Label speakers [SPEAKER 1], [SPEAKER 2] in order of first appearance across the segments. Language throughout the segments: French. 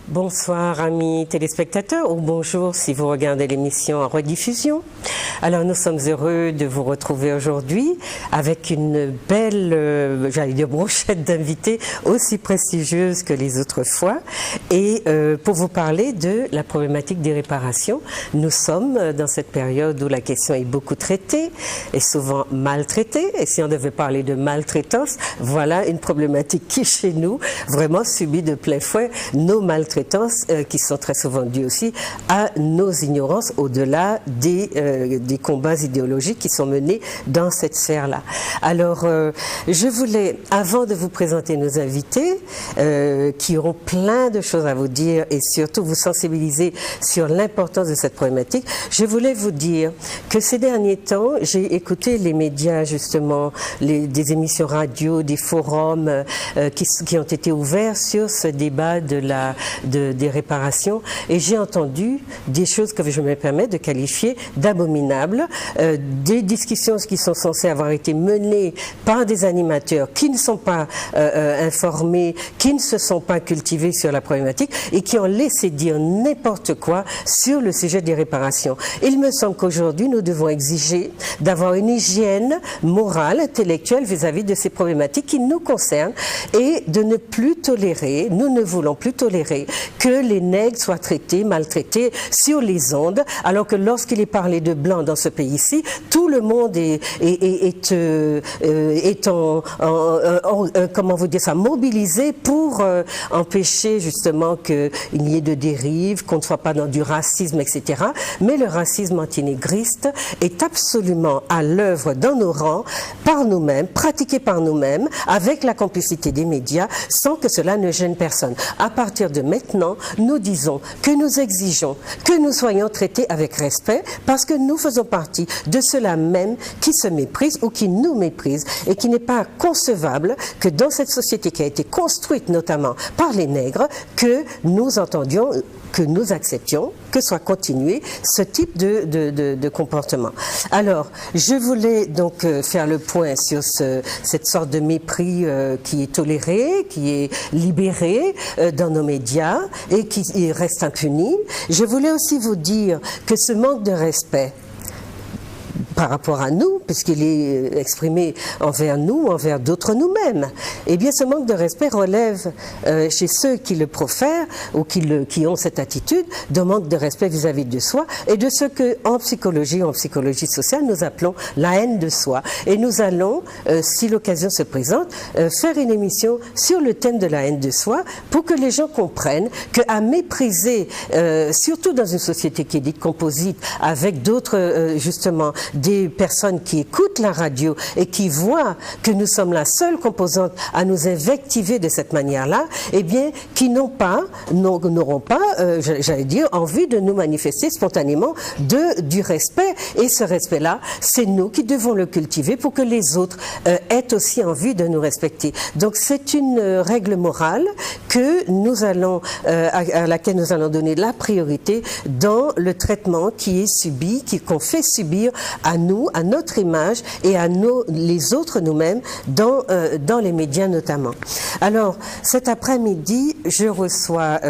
[SPEAKER 1] Bonsoir amis téléspectateurs, ou bonjour si vous regardez l'émission en rediffusion. Alors nous sommes heureux de vous retrouver aujourd'hui avec une belle, j'allais dire brochette d'invités aussi prestigieuse que les autres fois, et pour vous parler de la problématique des réparations. Nous sommes dans cette période où la question est beaucoup traitée et souvent maltraitée, et si on devait parler de maltraitance, voilà une problématique qui chez nous vraiment subit de plein fouet nos maltraitances qui sont très souvent dues aussi à nos ignorances au-delà des combats idéologiques qui sont menés dans cette sphère-là. Alors, je voulais, avant de vous présenter nos invités, qui auront plein de choses à vous dire et surtout vous sensibiliser sur l'importance de cette problématique, je voulais vous dire que ces derniers temps, j'ai écouté les médias justement, des émissions radio, des forums qui ont été ouverts sur ce débat des réparations, et j'ai entendu des choses que je me permets de qualifier d'abominables, des discussions qui sont censées avoir été menées par des animateurs qui ne sont pas informés, qui ne se sont pas cultivés sur la problématique et qui ont laissé dire n'importe quoi sur le sujet des réparations. Il me semble qu'aujourd'hui nous devons exiger d'avoir une hygiène morale, intellectuelle vis-à-vis de ces problématiques qui nous concernent, et de ne plus tolérer, nous ne voulons plus tolérer que les nègres soient traités, maltraités sur les ondes, alors que lorsqu'il est parlé de blanc dans ce pays-ci, tout le monde est comment vous dire ça, mobilisé pour empêcher justement qu'il y ait de dérives, qu'on ne soit pas dans du racisme, etc. Mais le racisme antinégriste est absolument à l'œuvre dans nos rangs, par nous-mêmes, pratiqué par nous-mêmes, avec la complicité des médias, sans que cela ne gêne personne. À partir de maintenant, nous disons que nous exigeons que nous soyons traités avec respect, parce que nous faisons partie de ceux-là même qui se méprisent ou qui nous méprisent, et qu'il n'est pas concevable que dans cette société qui a été construite notamment par les nègres, que nous entendions, que nous acceptions, que soit continué ce type de comportement. Alors, je voulais donc faire le point sur cette sorte de mépris qui est toléré, qui est libéré dans nos médias et qui reste impuni. Je voulais aussi vous dire que ce manque de respect par rapport à nous, puisqu'il est exprimé envers nous, envers d'autres nous-mêmes, eh bien ce manque de respect relève chez ceux qui le profèrent ou qui ont cette attitude de manque de respect vis-à-vis de soi, et de ce que en psychologie sociale, nous appelons la haine de soi. Et nous allons, si l'occasion se présente, faire une émission sur le thème de la haine de soi, pour que les gens comprennent qu'à mépriser, surtout dans une société qui est dite composite, avec d'autres justement des personnes qui écoutent la radio et qui voient que nous sommes la seule composante à nous invectiver de cette manière-là, eh bien, qui n'auront pas, j'allais dire, envie de nous manifester spontanément du respect. Et ce respect-là, c'est nous qui devons le cultiver pour que les autres aient aussi envie de nous respecter. Donc, c'est une règle morale que nous allons, à laquelle nous allons donner la priorité dans le traitement qui est subi, qu'on fait subir à nous, à notre image et à les autres nous-mêmes dans les médias notamment. Alors, cet après-midi, je reçois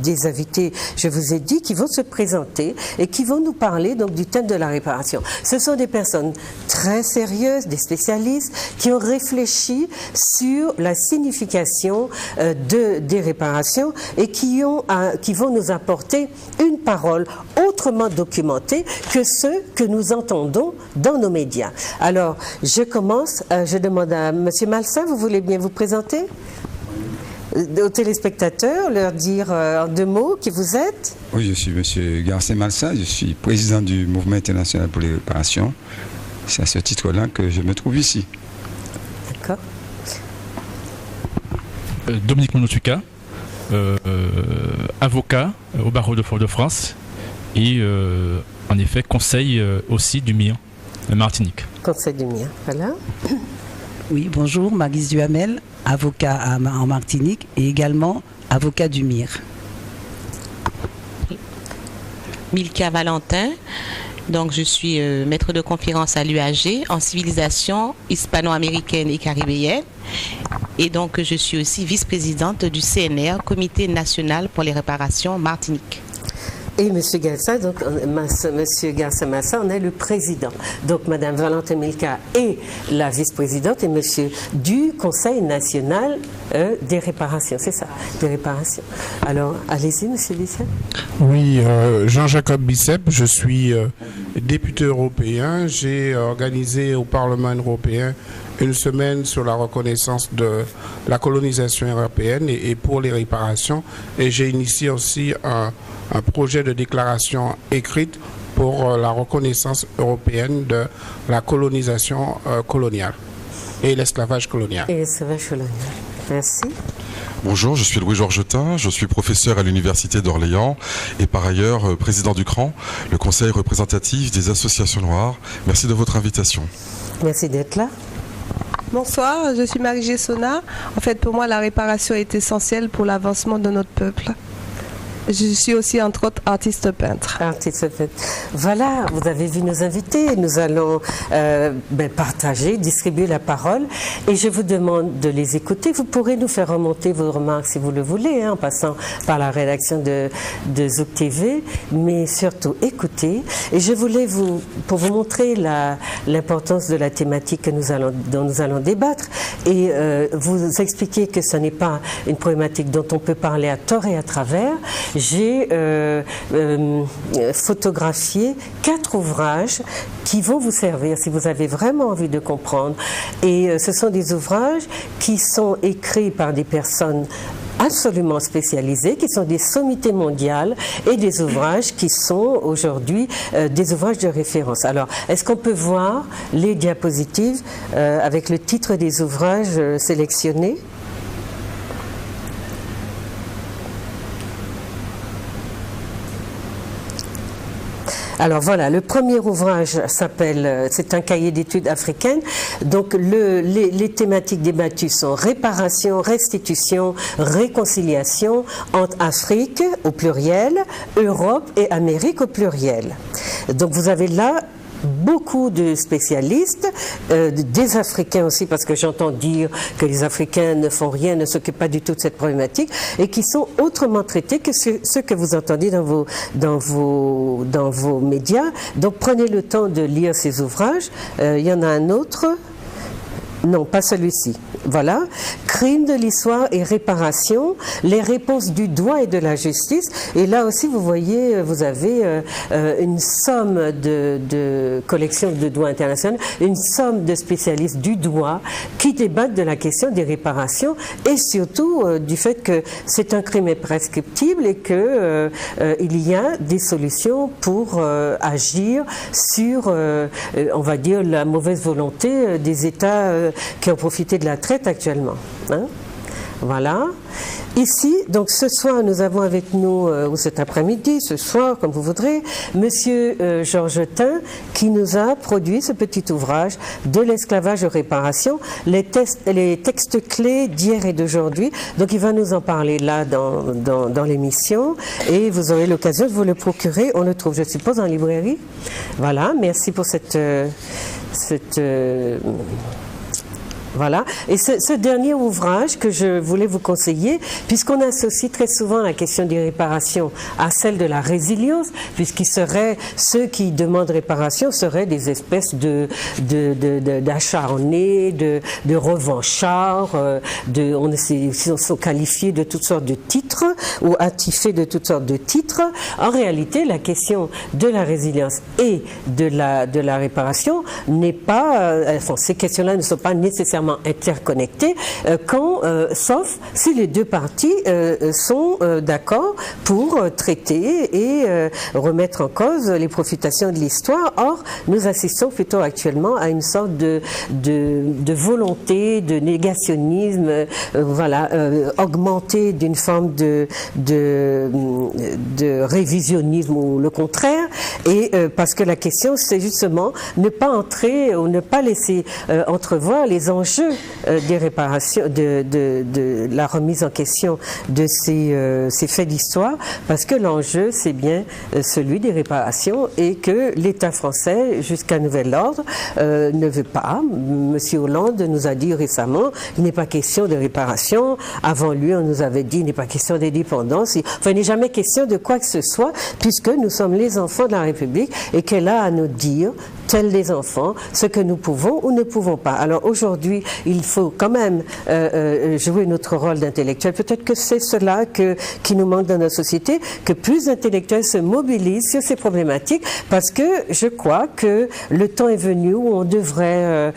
[SPEAKER 1] des invités, je vous ai dit, qui vont se présenter et qui vont nous parler donc du thème de la réparation. Ce sont des personnes très sérieuses, des spécialistes qui ont réfléchi sur la signification des réparations et qui vont nous apporter une parole autrement documentée que ceux que nous entendons dans nos médias. Alors, je commence, je demande à M. Malsain, vous voulez bien vous présenter aux téléspectateurs, leur dire en deux mots qui vous êtes?
[SPEAKER 2] Oui, je suis M. Garcin Malsain, je suis président du Mouvement international pour les réparations. C'est à ce titre-là que je me trouve ici.
[SPEAKER 1] D'accord.
[SPEAKER 3] Dominique Monotuka, avocat au barreau de Fort-de-France et en effet conseil aussi du MIR, la Martinique.
[SPEAKER 1] Conseil du MIR, voilà.
[SPEAKER 4] Oui, bonjour, Marguise Duhamel, avocat en Martinique et également avocat du MIR.
[SPEAKER 5] Milka Valentin, donc je suis maître de conférence à l'UAG en civilisation hispano-américaine et caribéenne Et donc, je suis aussi vice-présidente du CNR, Comité national pour les réparations Martinique.
[SPEAKER 1] Et M. Garça, donc M. Garça Massa, on est le président. Donc Mme Valentin Milka est la vice-présidente et M. du Conseil national des réparations. C'est ça, des réparations. Alors, allez-y, M. Bicep.
[SPEAKER 6] Oui, Jean-Jacob Bicep, je suis député européen. J'ai organisé au Parlement européen une semaine sur la reconnaissance de la colonisation européenne et pour les réparations. Et j'ai initié aussi un projet de déclaration écrite pour la reconnaissance européenne de la colonisation coloniale et l'esclavage colonial.
[SPEAKER 1] Et l'esclavage colonial. Merci.
[SPEAKER 7] Bonjour, je suis Louis Georgetin, je suis professeur à l'Université d'Orléans et par ailleurs président du CRAN, le Conseil représentatif des associations noires. Merci de votre invitation.
[SPEAKER 1] Merci d'être là.
[SPEAKER 8] Bonsoir, je suis Marie Gessona. En fait, pour moi, la réparation est essentielle pour l'avancement de notre peuple. Je suis aussi, entre autres, artiste peintre.
[SPEAKER 1] Artiste peintre. Voilà, vous avez vu nos invités. Nous allons partager, distribuer la parole. Et je vous demande de les écouter. Vous pourrez nous faire remonter vos remarques si vous le voulez, en passant par la rédaction de Zouk TV. Mais surtout, écoutez. Et je voulais pour vous montrer l'importance de la thématique dont nous allons débattre. Et vous expliquer que ce n'est pas une problématique dont on peut parler à tort et à travers. J'ai photographié 4 ouvrages qui vont vous servir si vous avez vraiment envie de comprendre. Et ce sont des ouvrages qui sont écrits par des personnes absolument spécialisées, qui sont des sommités mondiales et des ouvrages qui sont aujourd'hui des ouvrages de référence. Alors, est-ce qu'on peut voir les diapositives avec le titre des ouvrages sélectionnés ? Alors voilà, le premier ouvrage s'appelle, c'est un cahier d'études africaines. Donc les thématiques débattues sont réparation, restitution, réconciliation entre Afrique au pluriel, Europe et Amérique au pluriel. Donc vous avez là beaucoup de spécialistes, des Africains aussi, parce que j'entends dire que les Africains ne font rien, ne s'occupent pas du tout de cette problématique, et qui sont autrement traités que ceux que vous entendez dans vos médias. Donc prenez le temps de lire ces ouvrages. Il y en a un autre. Non, pas celui-ci. Voilà. Crime de l'histoire et réparation, les réponses du droit et de la justice. Et là aussi, vous voyez, vous avez une somme de collections de droit international, une somme de spécialistes du droit qui débattent de la question des réparations et surtout du fait que c'est un crime imprescriptible et que il y a des solutions pour agir sur, on va dire, la mauvaise volonté des États qui ont profité de la traite actuellement. Hein? Voilà. Ici, donc ce soir, nous avons avec nous, ou cet après-midi, ce soir, comme vous voudrez, Monsieur Georgetin, qui nous a produit ce petit ouvrage de l'esclavage aux réparations, les textes clés d'hier et d'aujourd'hui. Donc il va nous en parler là dans l'émission et vous aurez l'occasion de vous le procurer. On le trouve, je suppose, en librairie. Voilà, merci pour cette voilà. Et ce dernier ouvrage que je voulais vous conseiller, puisqu'on associe très souvent la question des réparations à celle de la résilience, ceux qui demandent réparation seraient des espèces d'acharnés, de revanchards, ils sont qualifiés de toutes sortes de titres ou attifés de toutes sortes de titres. En réalité, la question de la résilience et de la réparation n'est pas, ces questions-là ne sont pas nécessairement interconnectés sauf si les deux parties sont d'accord pour traiter et remettre en cause les profitations de l'histoire. Or, nous assistons plutôt actuellement à une sorte de volonté, de négationnisme, augmentée d'une forme de révisionnisme ou le contraire, et parce que la question, c'est justement ne pas entrer ou ne pas laisser entrevoir les enjeux des réparations, de de la remise en question de ces faits d'histoire, parce que l'enjeu, c'est bien celui des réparations et que l'État français, jusqu'à nouvel ordre, ne veut pas. Monsieur Hollande nous a dit récemment, il n'est pas question de réparation. Avant lui, on nous avait dit, il n'est pas question d'indépendance. Enfin, il n'est jamais question de quoi que ce soit, puisque nous sommes les enfants de la République et qu'elle a à nous dire, tels les enfants, ce que nous pouvons ou ne pouvons pas. Alors aujourd'hui, il faut quand même jouer notre rôle d'intellectuel. Peut-être que c'est cela qui nous manque dans notre société, que plus d'intellectuels se mobilisent sur ces problématiques, parce que je crois que le temps est venu où on devrait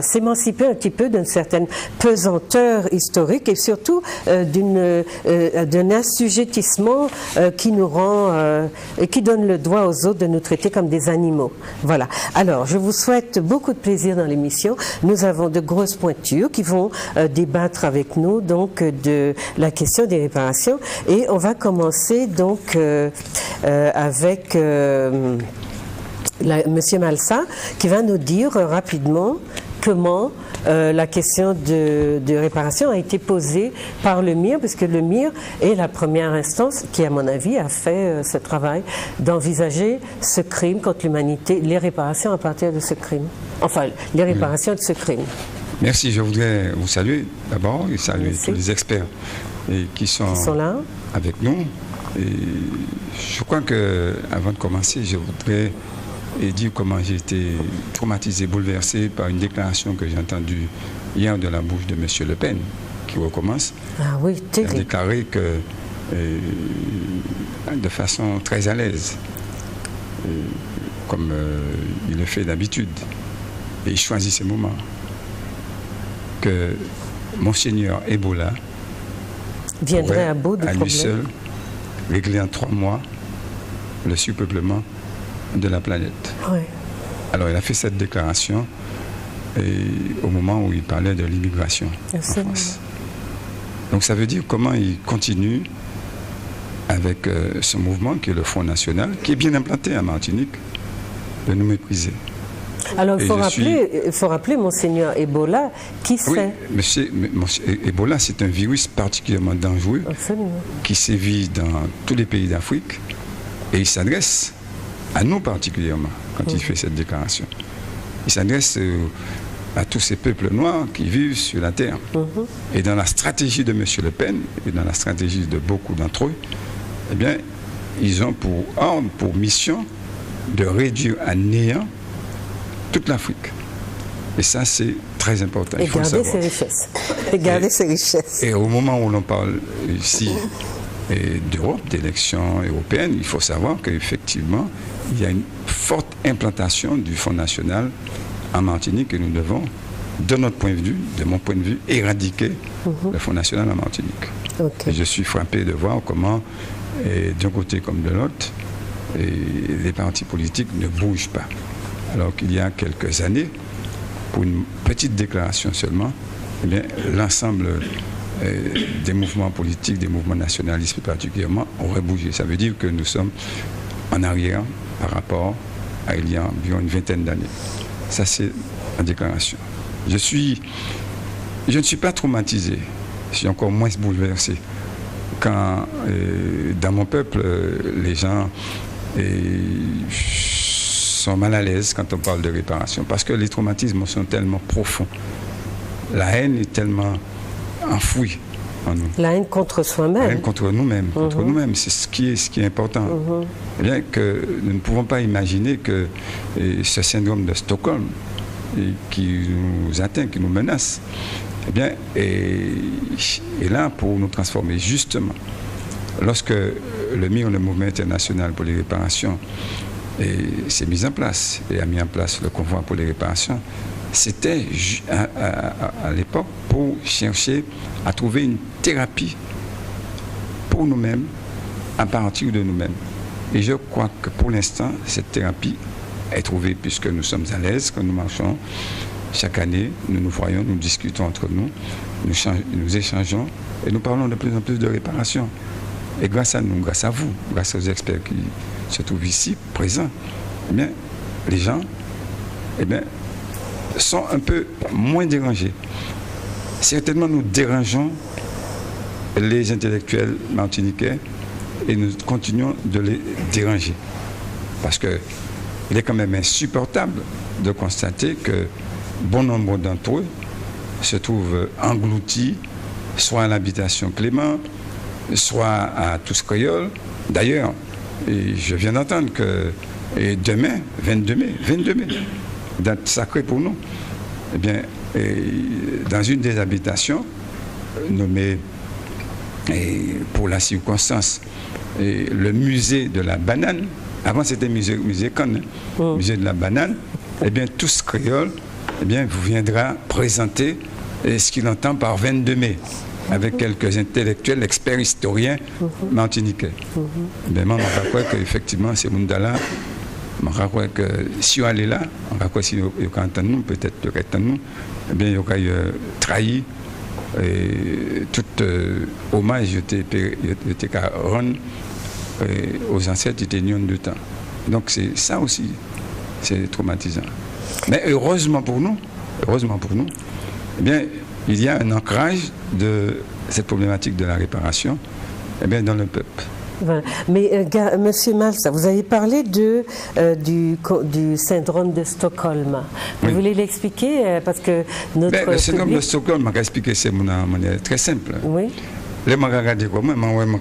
[SPEAKER 1] s'émanciper un petit peu d'une certaine pesanteur historique et surtout d'un assujettissement qui nous rend et qui donne le droit aux autres de nous traiter comme des animaux. Voilà. Alors, je vous souhaite beaucoup de plaisir dans l'émission. Nous avons de grosses pointures qui vont débattre avec nous donc de la question des réparations et on va commencer donc avec Monsieur Malsa qui va nous dire rapidement comment la question de réparation a été posée par le MIR, parce que le MIR est la première instance qui, à mon avis, a fait ce travail d'envisager ce crime contre l'humanité, les réparations à partir de ce crime. Enfin, les réparations de ce crime.
[SPEAKER 2] Merci, je voudrais vous saluer d'abord et saluer tous les experts qui sont là avec nous. Et je crois qu'avant de commencer, je voudrais dire comment j'ai été traumatisé, bouleversé par une déclaration que j'ai entendue hier de la bouche de M. Le Pen, qui recommence.
[SPEAKER 1] Ah oui, terrible.
[SPEAKER 2] Il a déclaré que, de façon très à l'aise, comme il le fait d'habitude, et il choisit ses moments, que Monseigneur Ebola
[SPEAKER 1] viendrait à bout du
[SPEAKER 2] problème, à lui seul, régler en 3 mois le surpeuplement de la planète.
[SPEAKER 1] Oui.
[SPEAKER 2] Alors, il a fait cette déclaration au moment où il parlait de l'immigration en France. Donc, ça veut dire comment il continue avec ce mouvement qui est le Front National, qui est bien implanté à Martinique, de nous mépriser.
[SPEAKER 1] Alors, il faut rappeler, Monseigneur Ebola, qui c'est?
[SPEAKER 2] Oui, Ebola, c'est un virus particulièrement dangereux.
[SPEAKER 1] Absolument.
[SPEAKER 2] Qui sévit dans tous les pays d'Afrique et il s'adresse à nous particulièrement quand il fait cette déclaration. Il s'adresse à tous ces peuples noirs qui vivent sur la terre. Et dans la stratégie de M. Le Pen et dans la stratégie de beaucoup d'entre eux, eh bien, ils ont pour ordre, pour mission de réduire à néant toute l'Afrique. Et ça, c'est très important.
[SPEAKER 1] Et garder ses richesses. Et garder ses richesses.
[SPEAKER 2] Et au moment où l'on parle ici d'Europe, d'élections européennes, il faut savoir qu'effectivement, il y a une forte implantation du Front National en Martinique et nous devons, de notre point de vue, de mon point de vue, éradiquer le Front National en Martinique. Et je suis frappé de voir comment, d'un côté comme de l'autre, les partis politiques ne bougent pas. Alors qu'il y a quelques années, pour une petite déclaration seulement, eh bien, l'ensemble des mouvements politiques, des mouvements nationalistes particulièrement, auraient bougé. Ça veut dire que nous sommes en arrière par rapport à il y a environ une vingtaine d'années. Ça, c'est la déclaration. Je ne suis pas traumatisé, je suis encore moins bouleversé quand dans mon peuple, les gens sont mal à l'aise quand on parle de réparation, parce que les traumatismes sont tellement profonds. La haine est tellement enfouie en nous.
[SPEAKER 1] La haine contre soi-même.
[SPEAKER 2] La haine contre nous-mêmes. Contre nous-mêmes, c'est ce qui est important. Eh bien que nous ne pouvons pas imaginer que ce syndrome de Stockholm qui nous atteint, qui nous menace, eh bien, est là pour nous transformer. Justement, lorsque le MIR, le Mouvement international pour les réparations, s'est mis en place et a mis en place le convoi pour les réparations, c'était à l'époque pour chercher à trouver une thérapie pour nous-mêmes, à partir de nous-mêmes. Et je crois que pour l'instant, cette thérapie est trouvée puisque nous sommes à l'aise quand nous marchons. Chaque année, nous nous voyons, nous discutons entre nous, nous échangeons et nous parlons de plus en plus de réparation. Et grâce à nous, grâce à vous, grâce aux experts qui se trouvent ici, présents, eh bien, les gens sont un peu moins dérangés. certainement nous dérangeons les intellectuels martiniquais et nous continuons de les déranger. Parce qu'il est quand même insupportable de constater que bon nombre d'entre eux se trouvent engloutis, soit à l'habitation Clément, soit à Tous Créoles. D'ailleurs, je viens d'entendre que demain, 22 mai, date sacrée pour nous, eh bien, dans une des habitations nommée pour la circonstance le musée de la banane, avant c'était musée Cannes, musée de la banane, eh bien Tous Créoles, eh bien vous viendra présenter ce qu'il entend par 22 mai avec quelques intellectuels, experts, historiens martiniquais. Eh bien moi je crois qu'effectivement ces mondes-là, je crois que si on allait là, je crois que si on entend nous, peut-être nous, eh bien il y aurait trahi tout hommage était qu'à rendre aux ancêtres était de temps. Donc c'est ça aussi, c'est traumatisant. Mais heureusement pour nous, eh bien, il y a un ancrage de cette problématique de la réparation eh bien, dans le peuple.
[SPEAKER 1] Voilà. Mais Monsieur Malsa, vous avez parlé du syndrome de Stockholm. Vous voulez l'expliquer parce que notre
[SPEAKER 2] le syndrome de Stockholm, je vais expliquer c'est de manière très simple.
[SPEAKER 1] Oui.
[SPEAKER 2] Les gens regardent comme moi, mais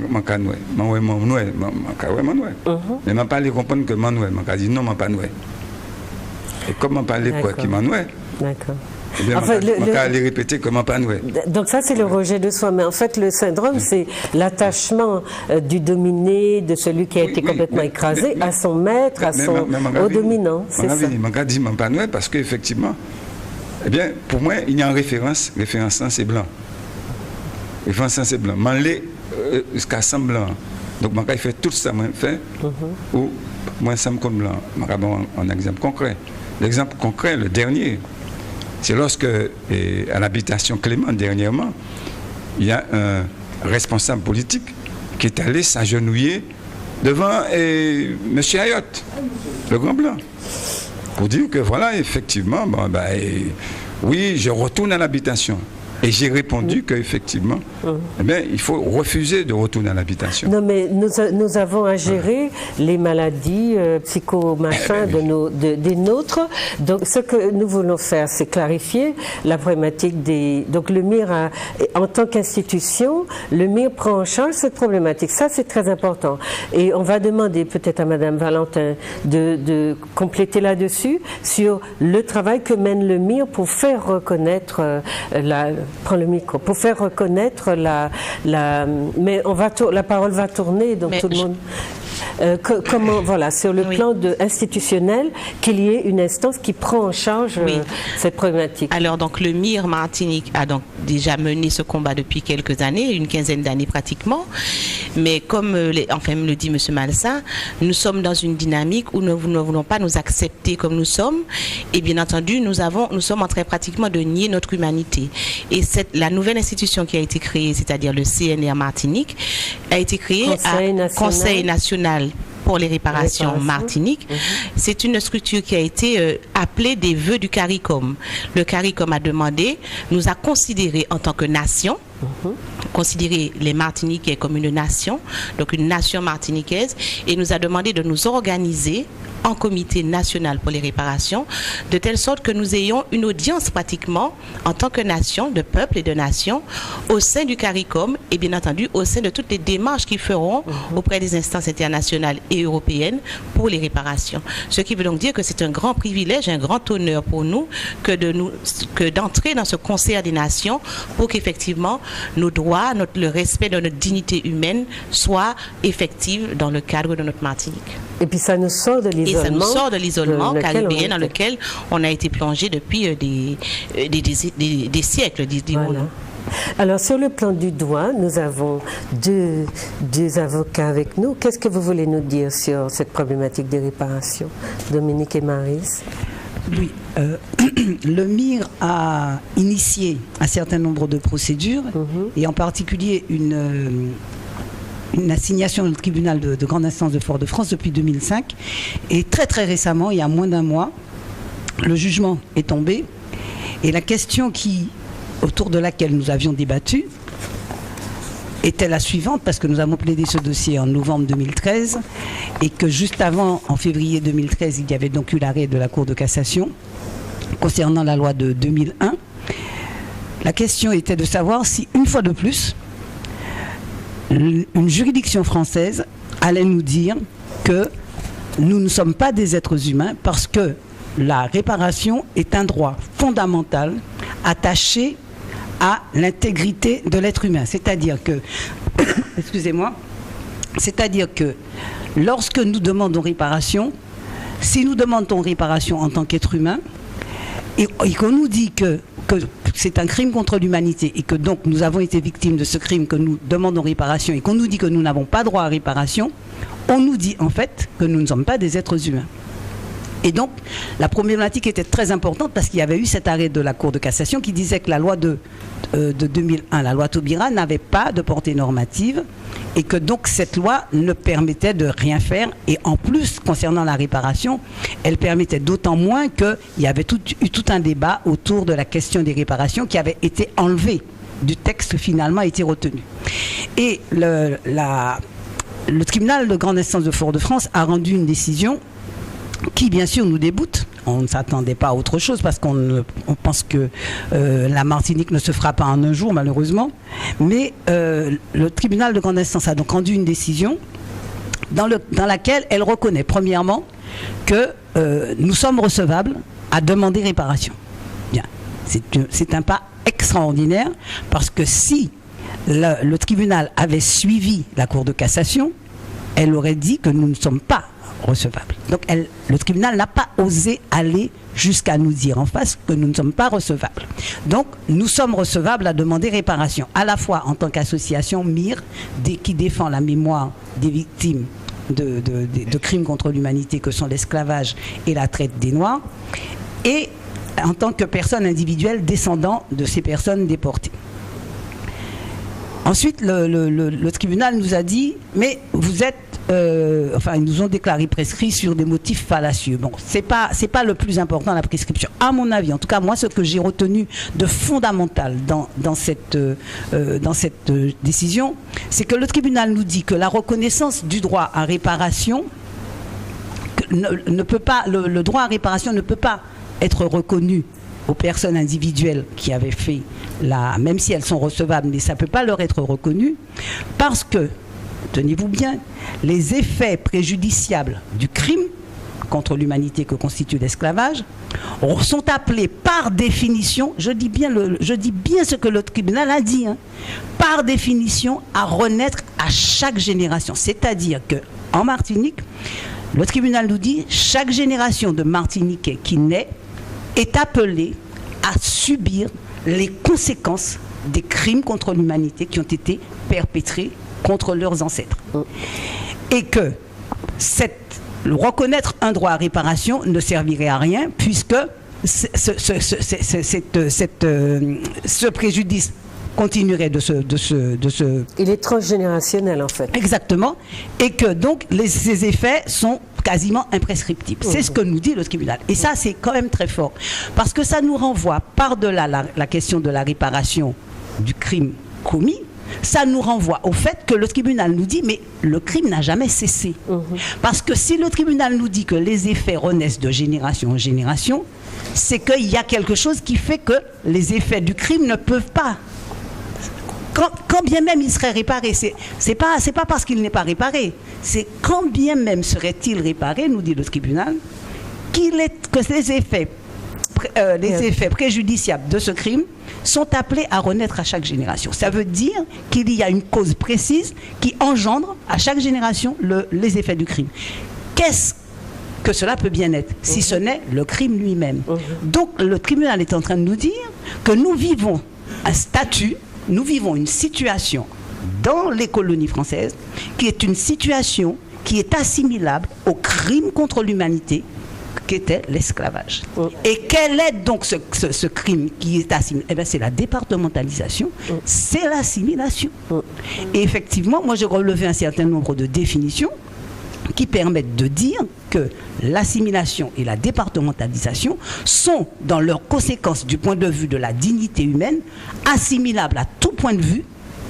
[SPEAKER 2] je parle comprendre que Manuel, je dis non, je pas noué. Et comment parler quoi qui Manuel?
[SPEAKER 1] D'accord.
[SPEAKER 2] Eh bien,
[SPEAKER 1] enfin,
[SPEAKER 2] on va les répéter comment pas noué.
[SPEAKER 1] Donc ça c'est le rejet de soi, mais en fait le syndrome c'est l'attachement du dominé, de celui qui a été complètement écrasé à son maître, au dominant. C'est ça.
[SPEAKER 2] Je dis pas noué parce qu'effectivement, eh bien pour moi il y a une référence c'est blanc. Référence c'est blanc. Manlé jusqu'à 100 blanc. Donc je fait tout ça moi fait ou moi ça me compte blanc. Je vais un exemple concret. L'exemple concret, le dernier. C'est lorsque, à l'habitation Clément, dernièrement, il y a un responsable politique qui est allé s'agenouiller devant M. Ayotte, le Grand Blanc, pour dire que voilà, effectivement, oui, je retourne à l'habitation. Et j'ai répondu qu'effectivement, eh bien, il faut refuser de retourner à l'habitation.
[SPEAKER 1] Non, mais nous avons à gérer les maladies des nôtres. Donc, ce que nous voulons faire, c'est clarifier la problématique des... Donc, le MIR, en tant qu'institution, le MIR prend en charge cette problématique. Ça, c'est très important. Et on va demander peut-être à Madame Valentin de compléter là-dessus sur le travail que mène le MIR pour faire reconnaître prends le micro, pour faire reconnaître mais la parole va tourner, donc tout le monde... comment, voilà, sur le plan institutionnel, qu'il y ait une instance qui prend en charge cette problématique.
[SPEAKER 5] Alors, donc, le MIR Martinique a donc déjà mené ce combat depuis quelques années, une quinzaine d'années pratiquement. Mais comme me le dit M. Malsa, nous sommes dans une dynamique où nous ne voulons pas nous accepter comme nous sommes. Et bien entendu, nous sommes en train pratiquement de nier notre humanité. Et la nouvelle institution qui a été créée, c'est-à-dire le CNR Martinique, a été créée Conseil national pour les réparations Martinique. C'est une structure qui a été appelée des vœux du CARICOM. Le CARICOM nous a considérés en tant que nation, considérer les Martiniquais comme une nation, donc une nation martiniquaise, et nous a demandé de nous organiser en comité national pour les réparations, de telle sorte que nous ayons une audience pratiquement en tant que nation, de peuple et de nation, au sein du CARICOM et bien entendu au sein de toutes les démarches qu'ils feront auprès des instances internationales et européennes pour les réparations. Ce qui veut donc dire que c'est un grand privilège, un grand honneur pour nous que d'entrer dans ce concert des nations pour qu'effectivement nos droits, le respect de notre dignité humaine soit effectif dans le cadre de notre Martinique.
[SPEAKER 1] Et puis ça nous sort de l'isolement.
[SPEAKER 5] Et ça nous sort de l'isolement caribéen dans lequel on a été plongé depuis des siècles, disons-nous. Voilà.
[SPEAKER 1] Alors, sur le plan du droit, nous avons deux avocats avec nous. Qu'est-ce que vous voulez nous dire sur cette problématique des réparations, Dominique et Maryse?
[SPEAKER 4] Oui, le MIR a initié un certain nombre de procédures, et en particulier une assignation au tribunal de grande instance de Fort-de-France depuis 2005. Et très très récemment, il y a moins d'un mois, le jugement est tombé. Et la question qui autour de laquelle nous avions débattu était la suivante, parce que nous avons plaidé ce dossier en novembre 2013 et que juste avant, en février 2013, il y avait donc eu l'arrêt de la Cour de cassation concernant la loi de 2001. La question était de savoir si, une fois de plus, une juridiction française allait nous dire que nous ne sommes pas des êtres humains parce que la réparation est un droit fondamental attaché à l'intégrité de l'être humain. C'est-à-dire que, excusez-moi, c'est-à-dire que lorsque nous demandons réparation, si nous demandons réparation en tant qu'être humain, et qu'on nous dit que c'est un crime contre l'humanité et que donc nous avons été victimes de ce crime, que nous demandons réparation et qu'on nous dit que nous n'avons pas droit à réparation, on nous dit en fait que nous ne sommes pas des êtres humains. Et donc, la problématique était très importante parce qu'il y avait eu cet arrêt de la Cour de cassation qui disait que la loi de 2001, la loi Taubira, n'avait pas de portée normative et que donc cette loi ne permettait de rien faire. Et en plus, concernant la réparation, elle permettait d'autant moins qu'il y avait eu tout un débat autour de la question des réparations qui avait été enlevée du texte, finalement a été retenu. Et le tribunal de grande instance de Fort-de-France a rendu une décision qui bien sûr nous déboute. On ne s'attendait pas à autre chose parce qu'on pense que la Martinique ne se fera pas en un jour malheureusement. Mais le tribunal de grande instance a donc rendu une décision dans laquelle elle reconnaît premièrement que nous sommes recevables à demander réparation. Bien, c'est un pas extraordinaire parce que si le tribunal avait suivi la Cour de cassation, elle aurait dit que nous ne sommes pas recevables. Donc le tribunal n'a pas osé aller jusqu'à nous dire en face que nous ne sommes pas recevables. Donc nous sommes recevables à demander réparation, à la fois en tant qu'association MIR, qui défend la mémoire des victimes de crimes contre l'humanité que sont l'esclavage et la traite des Noirs, et en tant que personne individuelle descendant de ces personnes déportées. Ensuite, le tribunal nous a dit, mais vous êtes, ils nous ont déclaré prescrits sur des motifs fallacieux. Bon, c'est pas le plus important, la prescription. À mon avis, en tout cas, moi, ce que j'ai retenu de fondamental dans cette décision, c'est que le tribunal nous dit que la reconnaissance du droit à réparation ne peut pas, le droit à réparation ne peut pas être reconnu aux personnes individuelles qui avaient fait même si elles sont recevables, mais ça ne peut pas leur être reconnu parce que, tenez-vous bien, les effets préjudiciables du crime contre l'humanité que constitue l'esclavage sont appelés par définition, je dis bien ce que le tribunal a dit, par définition à renaître à chaque génération. C'est-à-dire qu'en Martinique, le tribunal nous dit chaque génération de Martiniquais qui naît est appelée à subir les conséquences des crimes contre l'humanité qui ont été perpétrés contre leurs ancêtres. Et que reconnaître un droit à réparation ne servirait à rien puisque ce préjudice continuerait de se...
[SPEAKER 1] Il est transgénérationnel en fait.
[SPEAKER 4] Exactement. Et que donc ces effets sont quasiment imprescriptibles. C'est ce que nous dit le tribunal. Et ça, c'est quand même très fort. Parce que ça nous renvoie par-delà la question de la réparation du crime commis, ça nous renvoie au fait que le tribunal nous dit mais le crime n'a jamais cessé. Parce que si le tribunal nous dit que les effets renaissent de génération en génération, c'est qu'il y a quelque chose qui fait que les effets du crime ne peuvent pas. Quand bien même il serait réparé, c'est pas parce qu'il n'est pas réparé, c'est quand bien même serait-il réparé, nous dit le tribunal, que les effets préjudiciables de ce crime sont appelés à renaître à chaque génération. Ça veut dire qu'il y a une cause précise qui engendre à chaque génération les effets du crime. Qu'est-ce que cela peut bien être, si ce n'est le crime lui-même. Donc le tribunal est en train de nous dire que nous vivons un statut, nous vivons une situation dans les colonies françaises qui est une situation qui est assimilable au crime contre l'humanité qu'était l'esclavage. Et quel est donc ce crime qui est assimilable? Eh bien, c'est la départementalisation, c'est l'assimilation. Et effectivement, moi j'ai relevé un certain nombre de définitions qui permettent de dire que l'assimilation et la départementalisation sont, dans leurs conséquences du point de vue de la dignité humaine, assimilables à tout point de vue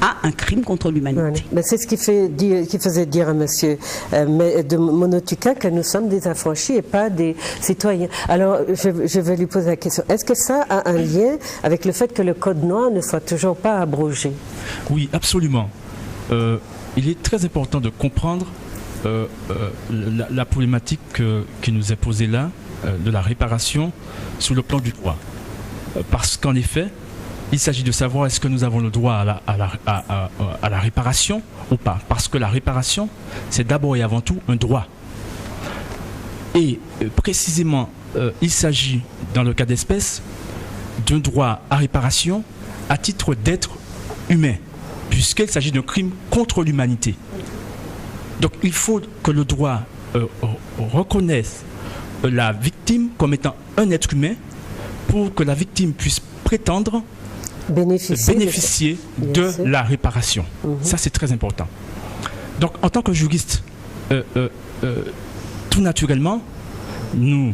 [SPEAKER 4] à un crime contre l'humanité.
[SPEAKER 1] Ouais. C'est ce qui faisait dire à monsieur de Monotuka que nous sommes des affranchis et pas des citoyens. Alors, je vais lui poser la question. Est-ce que ça a un lien avec le fait que le Code noir ne soit toujours pas abrogé?
[SPEAKER 3] Oui, absolument. Il est très important de comprendre la problématique qui nous est posée là, de la réparation sur le plan du droit. Parce qu'en effet, il s'agit de savoir est-ce que nous avons le droit à la réparation ou pas. Parce que la réparation, c'est d'abord et avant tout un droit. Et précisément, il s'agit, dans le cas d'espèce, d'un droit à réparation à titre d'être humain, puisqu'il s'agit d'un crime contre l'humanité. Donc il faut que le droit reconnaisse la victime comme étant un être humain pour que la victime puisse prétendre bénéficier de la réparation. Ça, c'est très important. Donc, en tant que juriste, tout naturellement, nous,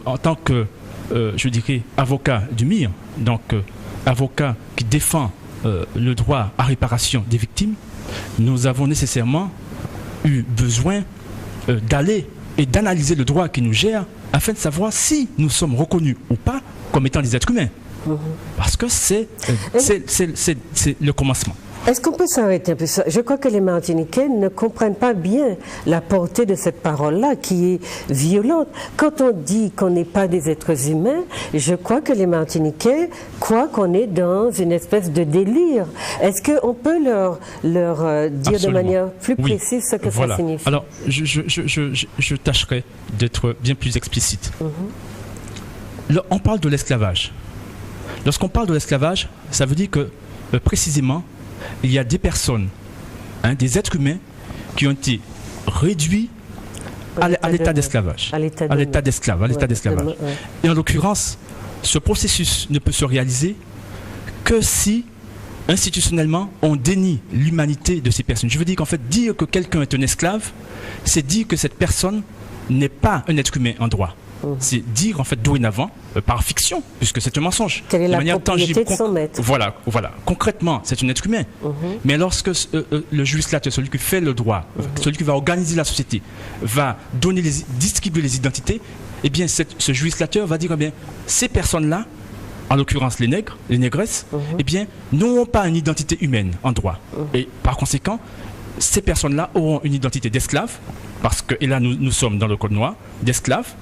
[SPEAKER 3] en tant que, je dirais, avocat du MIR, donc avocat qui défend le droit à réparation des victimes, nous avons nécessairement eu besoin d'aller et d'analyser le droit qui nous gère afin de savoir si nous sommes reconnus ou pas comme étant des êtres humains. Parce que c'est le commencement.
[SPEAKER 1] Est-ce qu'on peut s'arrêter un peu ça? Je crois que les Martiniquais ne comprennent pas bien la portée de cette parole-là, qui est violente. Quand on dit qu'on n'est pas des êtres humains, je crois que les Martiniquais croient qu'on est dans une espèce de délire. Est-ce qu'on peut leur dire
[SPEAKER 3] Absolument.
[SPEAKER 1] de manière plus précise ce que
[SPEAKER 3] voilà.
[SPEAKER 1] ça signifie?
[SPEAKER 3] Alors, je tâcherai d'être bien plus explicite. Là, on parle de l'esclavage. Lorsqu'on parle de l'esclavage, ça veut dire que, précisément, il y a des personnes, des êtres humains, qui ont été réduits à l'état d'esclavage. À l'état d'esclavage. Et en l'occurrence, ce processus ne peut se réaliser que si, institutionnellement, on dénie l'humanité de ces personnes. Je veux dire qu'en fait, dire que quelqu'un est un esclave, c'est dire que cette personne n'est pas un être humain en droit. C'est dire en fait dorénavant, par fiction, puisque c'est un mensonge.
[SPEAKER 1] Quelle est la propriété de son maître?
[SPEAKER 3] Voilà. Concrètement, c'est un être humain. Mais lorsque le législateur, celui qui fait le droit, celui qui va organiser la société, va distribuer les identités, eh bien ce législateur va dire, eh bien, ces personnes-là, en l'occurrence les nègres, les négresses, eh bien, n'auront pas une identité humaine en droit. Et par conséquent, ces personnes-là auront une identité d'esclave, parce que, et là nous sommes dans le code noir, d'esclave.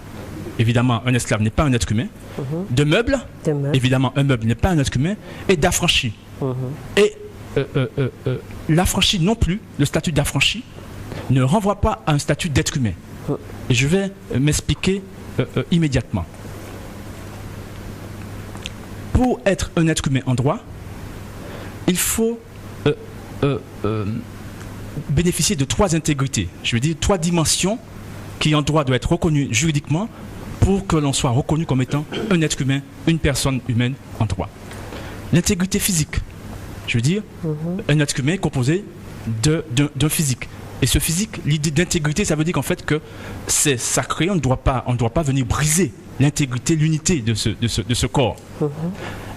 [SPEAKER 3] Évidemment, un esclave n'est pas un être humain. De meuble, évidemment, un meuble n'est pas un être humain. Et d'affranchi. Et l'affranchi non plus, le statut d'affranchi, ne renvoie pas à un statut d'être humain. Et je vais m'expliquer immédiatement. Pour être un être humain en droit, il faut bénéficier de 3 intégrités. Je veux dire 3 dimensions qui en droit doivent être reconnues juridiquement pour que l'on soit reconnu comme étant un être humain, une personne humaine en droit. L'intégrité physique, je veux dire, un être humain composé d'un physique. Et ce physique, l'idée d'intégrité, ça veut dire qu'en fait que c'est sacré, on ne doit pas venir briser l'intégrité, l'unité de ce corps.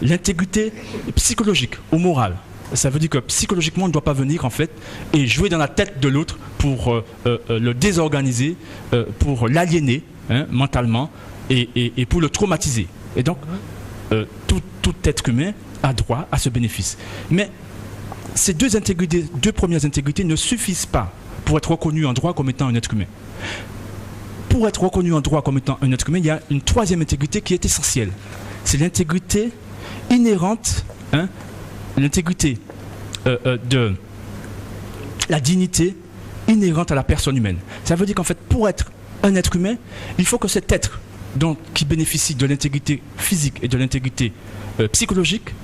[SPEAKER 3] L'intégrité psychologique ou morale, ça veut dire que psychologiquement, on ne doit pas venir en fait et jouer dans la tête de l'autre pour le désorganiser, pour l'aliéner mentalement et pour le traumatiser. Et donc, tout être humain a droit à ce bénéfice. Mais ces 2 premières intégrités ne suffisent pas pour être reconnu en droit comme étant un être humain. Pour être reconnu en droit comme étant un être humain, il y a une 3e intégrité qui est essentielle. C'est l'intégrité inhérente, l'intégrité de la dignité inhérente à la personne humaine. Ça veut dire qu'en fait, pour être un être humain, il faut que cet être qui bénéficie de l'intégrité physique et de l'intégrité psychologique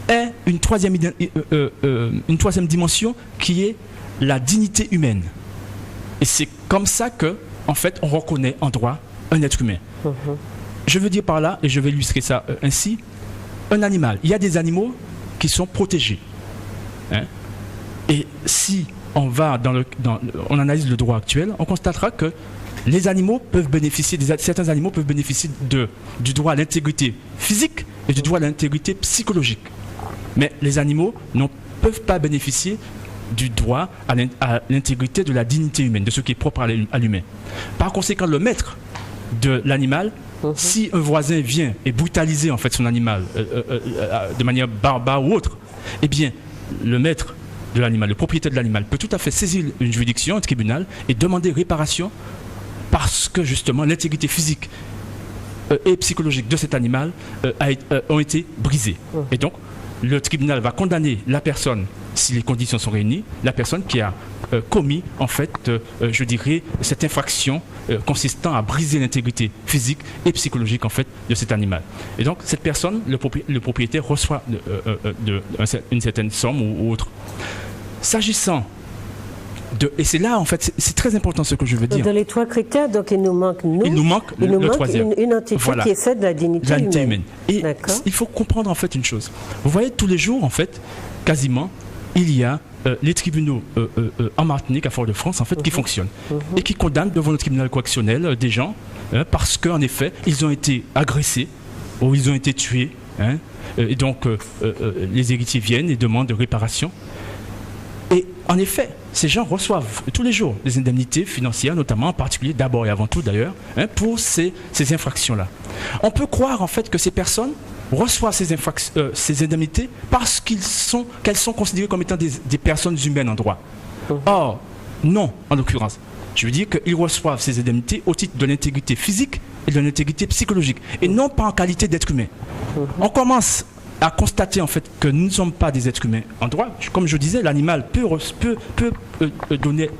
[SPEAKER 3] ait une 3e dimension qui est la dignité humaine. Et c'est comme ça que, en fait, on reconnaît en droit un être humain. Je veux dire par là, et je vais illustrer ça ainsi, un animal. Il y a des animaux qui sont protégés. Et si on analyse le droit actuel, on constatera que les animaux peuvent bénéficier, certains animaux peuvent bénéficier du droit à l'intégrité physique et du droit à l'intégrité psychologique. Mais les animaux ne peuvent pas bénéficier du droit à l'intégrité de la dignité humaine, de ce qui est propre à l'humain. Par conséquent, le maître de l'animal, si un voisin vient et brutaliser en fait son animal de manière barbare ou autre, eh bien, le maître de l'animal, le propriétaire de l'animal peut tout à fait saisir une juridiction, un tribunal et demander réparation parce que justement l'intégrité physique et psychologique de cet animal ont été brisées. Et donc, le tribunal va condamner la personne, si les conditions sont réunies, la personne qui a commis, en fait, je dirais, cette infraction consistant à briser l'intégrité physique et psychologique, en fait, de cet animal. Et donc, cette personne, le propriétaire, reçoit une certaine somme ou autre. S'agissant et c'est là, en fait, c'est très important ce que je veux dire.
[SPEAKER 1] Dans les 3 critères, donc il nous manque
[SPEAKER 3] le troisième.
[SPEAKER 1] Une entité qui est celle de la dignité humaine.
[SPEAKER 3] Et il faut comprendre en fait une chose. Vous voyez, tous les jours, en fait, quasiment, il y a les tribunaux en Martinique, à Fort-de-France, en fait, qui fonctionnent et qui condamnent devant le tribunal correctionnel des gens parce qu'en effet, ils ont été agressés ou ils ont été tués. Et donc, les héritiers viennent et demandent réparation. Et en effet, ces gens reçoivent tous les jours des indemnités financières, notamment en particulier, d'abord et avant tout d'ailleurs, pour ces infractions-là. On peut croire en fait que ces personnes reçoivent ces indemnités parce qu'elles sont considérées comme étant des personnes humaines en droit. Or, non, en l'occurrence. Je veux dire qu'ils reçoivent ces indemnités au titre de l'intégrité physique et de l'intégrité psychologique, et non pas en qualité d'être humain. On commence à constater en fait que nous ne sommes pas des êtres humains en droit. Comme je disais, l'animal peut donner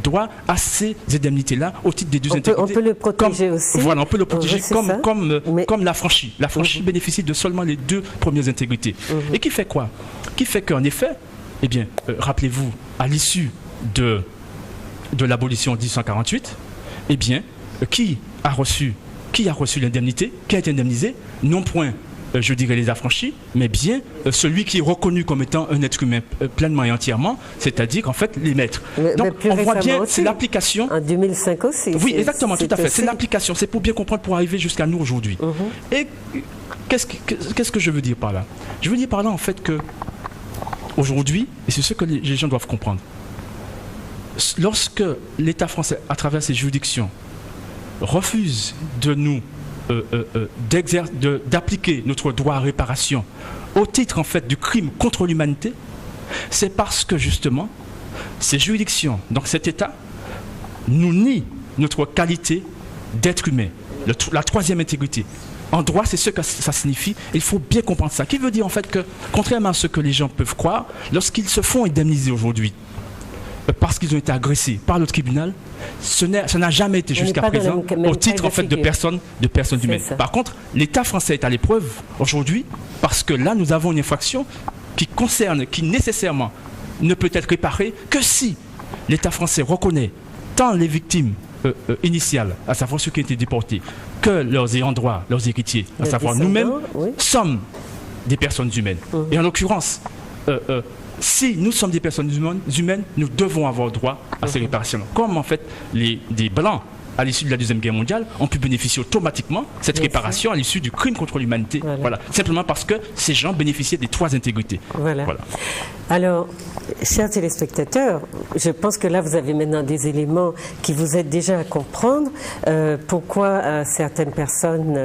[SPEAKER 3] droit à ces indemnités-là au titre des 2 intégrités.
[SPEAKER 1] On peut le protéger aussi.
[SPEAKER 3] Voilà, on peut le protéger comme l'affranchi. L'affranchi bénéficie de seulement les 2 premières intégrités. Et qui fait quoi? Qui fait qu'en effet, eh bien, rappelez-vous, à l'issue de l'abolition en 1848, eh bien, qui a reçu l'indemnité? Qui a été indemnisé? Non point je dirais les affranchis, mais bien celui qui est reconnu comme étant un être humain pleinement et entièrement, c'est-à-dire en fait les maîtres. Donc on voit bien, c'est l'application.
[SPEAKER 1] En 2005 aussi.
[SPEAKER 3] Oui, exactement, tout à fait. C'est l'application, c'est pour bien comprendre, pour arriver jusqu'à nous aujourd'hui. Et qu'est-ce que je veux dire par là? Je veux dire par là en fait que aujourd'hui, et c'est ce que les gens doivent comprendre, lorsque l'État français, à travers ses juridictions, refuse de nous d'appliquer notre droit à réparation au titre en fait du crime contre l'humanité, c'est parce que justement ces juridictions, donc cet État, nous nie notre qualité d'être humain, la 3e intégrité. En droit, c'est ce que ça signifie. Il faut bien comprendre ça. Qui veut dire en fait que, contrairement à ce que les gens peuvent croire, lorsqu'ils se font indemniser aujourd'hui parce qu'ils ont été agressés par le tribunal, ça n'a jamais été jusqu'à présent au titre en fait de personnes humaines. Par contre, l'État français est à l'épreuve aujourd'hui parce que là nous avons une infraction qui nécessairement ne peut être réparée que si l'État français reconnaît tant les victimes initiales, à savoir ceux qui ont été déportés, que leurs ayants droit, leurs héritiers, à savoir nous-mêmes, sommes des personnes humaines. Et en l'occurrence, si nous sommes des personnes humaines, nous devons avoir droit à ces réparations. Comme en fait des Blancs, à l'issue de la Deuxième Guerre mondiale, ont pu bénéficier automatiquement cette réparation à l'issue du crime contre l'humanité. Voilà. Simplement parce que ces gens bénéficiaient des 3 intégrités. Voilà.
[SPEAKER 1] Alors, chers téléspectateurs, je pense que là, vous avez maintenant des éléments qui vous aident déjà à comprendre pourquoi certaines personnes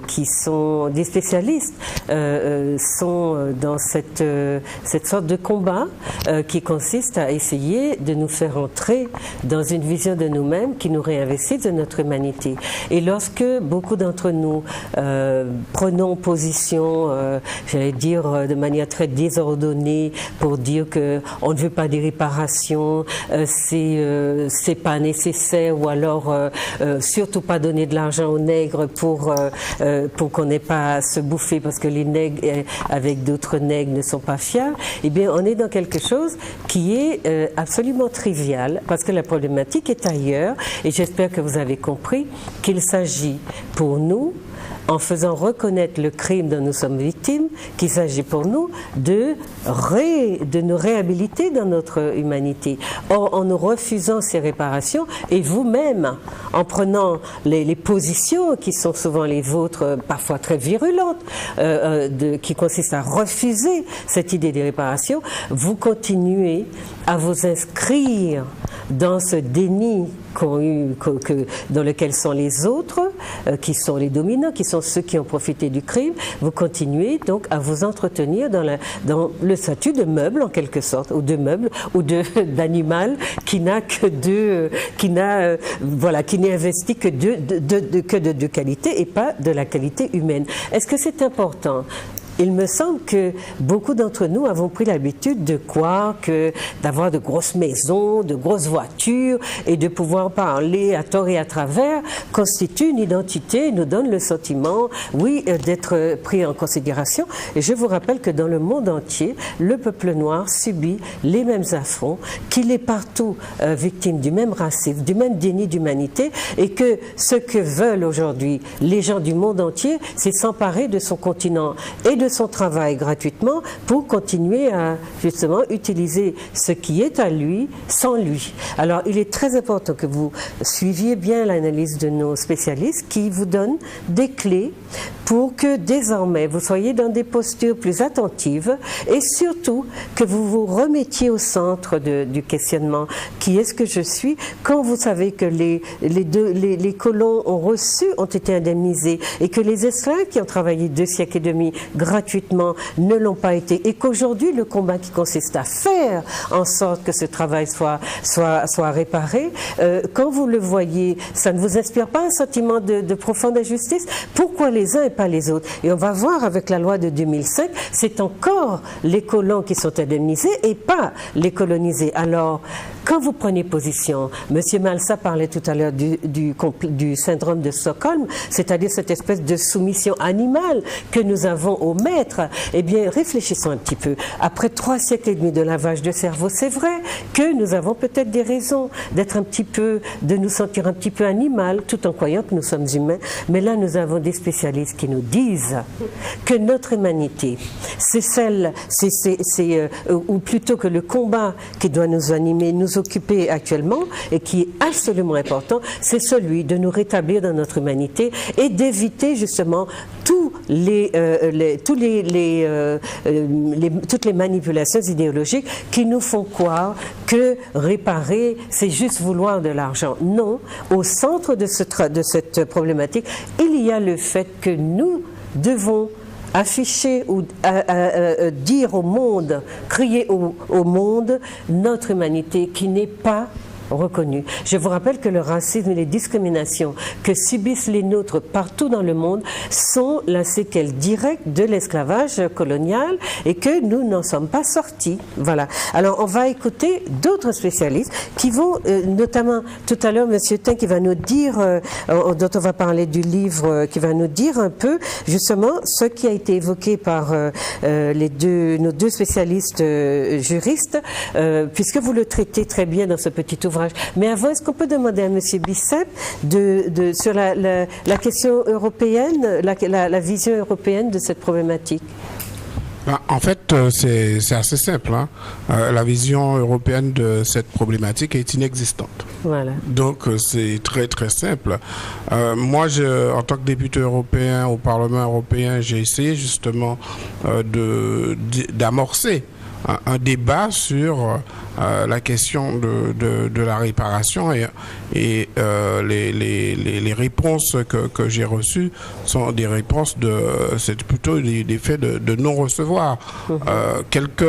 [SPEAKER 1] qui sont des spécialistes sont dans cette sorte de combat qui consiste à essayer de nous faire entrer dans une vision de nous-mêmes qui nous réinvestit de notre humanité. Et lorsque beaucoup d'entre nous prenons position, j'allais dire de manière très désordonnée, pour dire qu'on ne veut pas des réparations, c'est pas nécessaire, ou alors surtout pas donner de l'argent aux nègres pour qu'on n'ait pas à se bouffer parce que les nègres avec d'autres nègres ne sont pas fiables. Eh bien, on est dans quelque chose qui est absolument trivial parce que la problématique est ailleurs, et j'espère que vous avez compris qu'il s'agit pour nous en faisant reconnaître le crime dont nous sommes victimes, qu'il s'agit pour nous de nous réhabiliter dans notre humanité. Or, en nous refusant ces réparations, et vous-même, en prenant les positions qui sont souvent les vôtres, parfois très virulentes, qui consistent à refuser cette idée des réparations, vous continuez à vous inscrire dans ce déni dans lequel sont les autres, qui sont les dominants, qui sont ceux qui ont profité du crime. Vous continuez donc à vous entretenir dans le statut de meuble en quelque sorte, ou de meuble, ou d'animal qui n'a que qui n'est investi que de deux qualités et pas de la qualité humaine. Est-ce que c'est important? Il me semble que beaucoup d'entre nous avons pris l'habitude de croire que d'avoir de grosses maisons, de grosses voitures et de pouvoir parler à tort et à travers constitue une identité, nous donne le sentiment, oui, d'être pris en considération. Et je vous rappelle que dans le monde entier, le peuple noir subit les mêmes affronts, qu'il est partout victime du même racisme, du même déni d'humanité, et que ce que veulent aujourd'hui les gens du monde entier, c'est s'emparer de son continent et de son travail gratuitement pour continuer à justement utiliser ce qui est à lui sans lui. Alors il est très important que vous suiviez bien l'analyse de nos spécialistes qui vous donnent des clés pour que désormais vous soyez dans des postures plus attentives et surtout que vous vous remettiez au centre du questionnement. Qui est-ce que je suis? Quand vous savez que les colons ont été indemnisés et que les esclaves qui ont travaillé 2 siècles et demi gratuitement ne l'ont pas été, et qu'aujourd'hui le combat qui consiste à faire en sorte que ce travail soit réparé, quand vous le voyez, ça ne vous inspire pas un sentiment de profonde injustice? Pourquoi les uns et pas les autres? Et on va voir avec la loi de 2005, c'est encore les colons qui sont indemnisés et pas les colonisés. Alors, quand vous prenez position, M. Malsa parlait tout à l'heure du syndrome de Stockholm, c'est-à-dire cette espèce de soumission animale que nous avons au maître. Eh bien, réfléchissons un petit peu. Après 3 siècles et demi de lavage de cerveau, c'est vrai que nous avons peut-être des raisons de nous sentir un petit peu animal, tout en croyant que nous sommes humains. Mais là, nous avons des spécialistes qui nous disent que notre humanité, ou plutôt que le combat qui doit nous animer, nous occuper actuellement et qui est absolument important, c'est celui de nous rétablir dans notre humanité et d'éviter justement toutes les manipulations idéologiques qui nous font croire que réparer, c'est juste vouloir de l'argent. Non, au centre de cette problématique, il y a le fait que nous devons afficher ou dire au monde, crier au monde notre humanité qui n'est pas reconnue. Je vous rappelle que le racisme et les discriminations que subissent les nôtres partout dans le monde sont la séquelle directe de l'esclavage colonial et que nous n'en sommes pas sortis. Voilà. Alors on va écouter d'autres spécialistes qui vont, notamment tout à l'heure M. Tin qui va nous dire, dont on va parler du livre, qui va nous dire un peu justement ce qui a été évoqué par nos deux spécialistes juristes, puisque vous le traitez très bien dans ce petit ouvrage. Mais avant, est-ce qu'on peut demander à M. Bicep sur la question européenne, la vision européenne de cette problématique?
[SPEAKER 6] En fait, c'est assez simple. Hein. La vision européenne de cette problématique est inexistante.
[SPEAKER 1] Voilà.
[SPEAKER 6] Donc, c'est très, très simple. Moi, en tant que député européen au Parlement européen, j'ai essayé justement d'amorcer un débat sur la question de la réparation et les réponses que j'ai reçues sont des réponses c'est plutôt des faits de non-recevoir. Quelques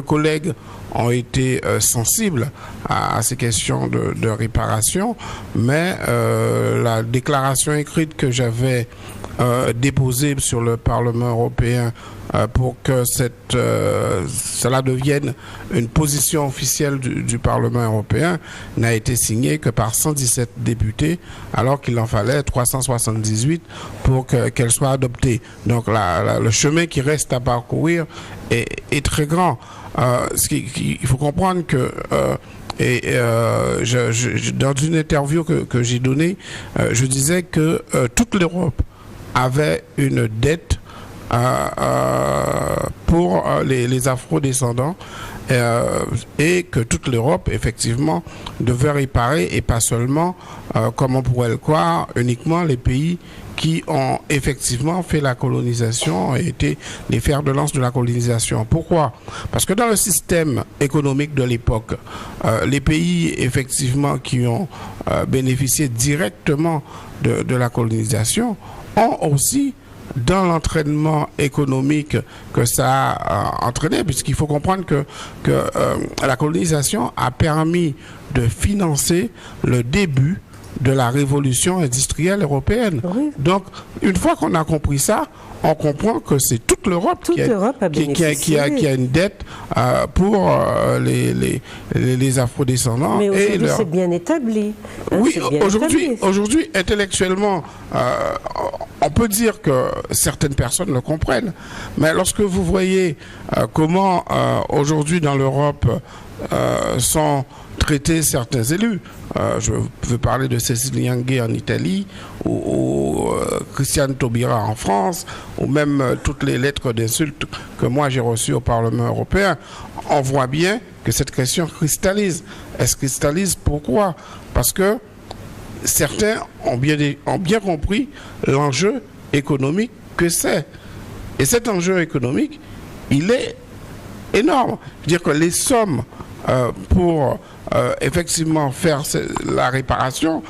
[SPEAKER 6] collègues ont été sensibles à ces questions de réparation, mais la déclaration écrite que j'avais déposée sur le Parlement européen pour que cela devienne une position officielle du Parlement européen n'a été signée que par 117 députés, alors qu'il en fallait 378 pour qu'elle soit adoptée. Donc le chemin qui reste à parcourir est très grand. Il faut comprendre que Et dans une interview que j'ai donnée, je disais que toute l'Europe avait une dette pour les afro-descendants et que toute l'Europe, effectivement, devait réparer, et pas seulement, comme on pourrait le croire, uniquement les pays qui ont effectivement fait la colonisation et été les fers de lance de la colonisation. Pourquoi? Parce que dans le système économique de l'époque, les pays effectivement qui ont bénéficié directement de la colonisation ont aussi, dans l'entraînement économique que ça a entraîné, puisqu'il faut comprendre que la colonisation a permis de financer le début de la révolution industrielle européenne. Oui. Donc, une fois qu'on a compris ça, on comprend que c'est toute l'Europe qui a une dette pour les afrodescendants.
[SPEAKER 1] Mais aujourd'hui, c'est bien établi.
[SPEAKER 6] Oui, aujourd'hui, intellectuellement, on peut dire que certaines personnes le comprennent. Mais lorsque vous voyez comment aujourd'hui dans l'Europe sont traités certains élus, je veux parler de Cécile Nyangé en Italie, ou Christiane Taubira en France, ou même toutes les lettres d'insultes que moi j'ai reçues au Parlement européen, on voit bien que cette question cristallise. Elle se cristallise pourquoi? Parce que certains ont bien compris l'enjeu économique que c'est. Et cet enjeu économique, il est énorme. Je veux dire que les sommes pour effectivement faire la réparation,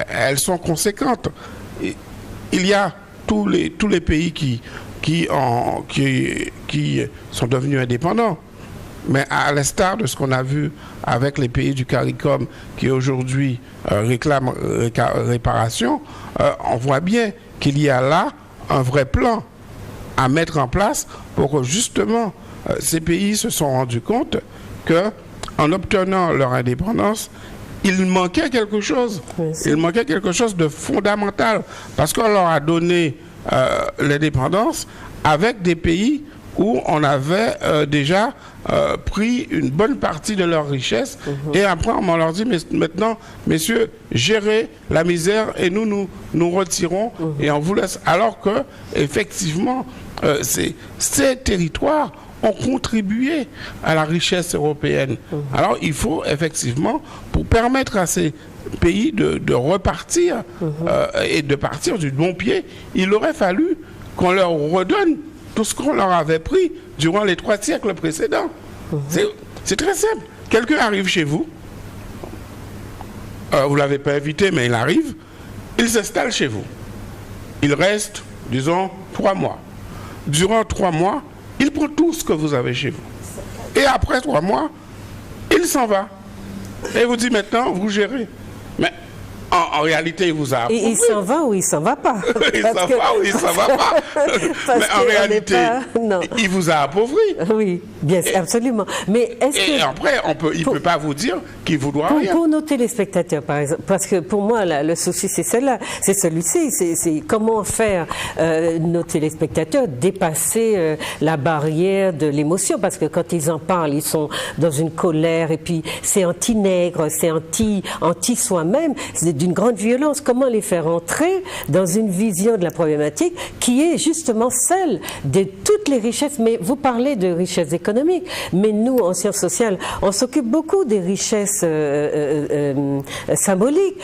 [SPEAKER 6] elles sont conséquentes. Il y a tous les pays qui sont devenus indépendants. Mais à l'instar de ce qu'on a vu avec les pays du CARICOM qui aujourd'hui réclament réparation, on voit bien qu'il y a là un vrai plan à mettre en place pour que justement ces pays se sont rendus compte que en obtenant leur indépendance, il manquait quelque chose. Oui, il manquait quelque chose de fondamental parce qu'on leur a donné l'indépendance avec des pays où on avait déjà pris une bonne partie de leur richesse. Et après on leur dit, mais maintenant, messieurs, gérez la misère et nous retirons et on vous laisse. Alors que effectivement, ces territoires ont contribué à la richesse européenne. Alors il faut effectivement, pour permettre à ces pays de repartir et de partir du bon pied, il aurait fallu qu'on leur redonne tout ce qu'on leur avait pris durant les 3 siècles précédents. C'est très simple. Quelqu'un arrive chez vous, vous ne l'avez pas invité, mais il arrive, il s'installe chez vous. Il reste, disons, 3 mois. Durant 3 mois, il prend tout ce que vous avez chez vous. Et après 3 mois, il s'en va. Et vous dit maintenant, vous gérez. Mais en réalité, il vous a approuvé.
[SPEAKER 1] Et il s'en va ou il s'en va pas.
[SPEAKER 6] Il s'en va ou il s'en va pas. Mais en réalité, il vous a appauvri.
[SPEAKER 1] Oui, bien sûr, absolument. Mais
[SPEAKER 6] et après, il ne peut pas vous dire qu'il vous doit rien.
[SPEAKER 1] Pour nos téléspectateurs, par exemple, parce que pour moi, le souci, c'est celui-ci. C'est comment faire nos téléspectateurs dépasser la barrière de l'émotion. Parce que quand ils en parlent, ils sont dans une colère et puis c'est anti-nègre, c'est anti-soi-même. C'est d'une grande violence. Comment les faire entrer dans une vision de la problématique qui est justement celle de toutes les richesses. Mais vous parlez de richesses économiques, mais nous, en sciences sociales, on s'occupe beaucoup des richesses symboliques.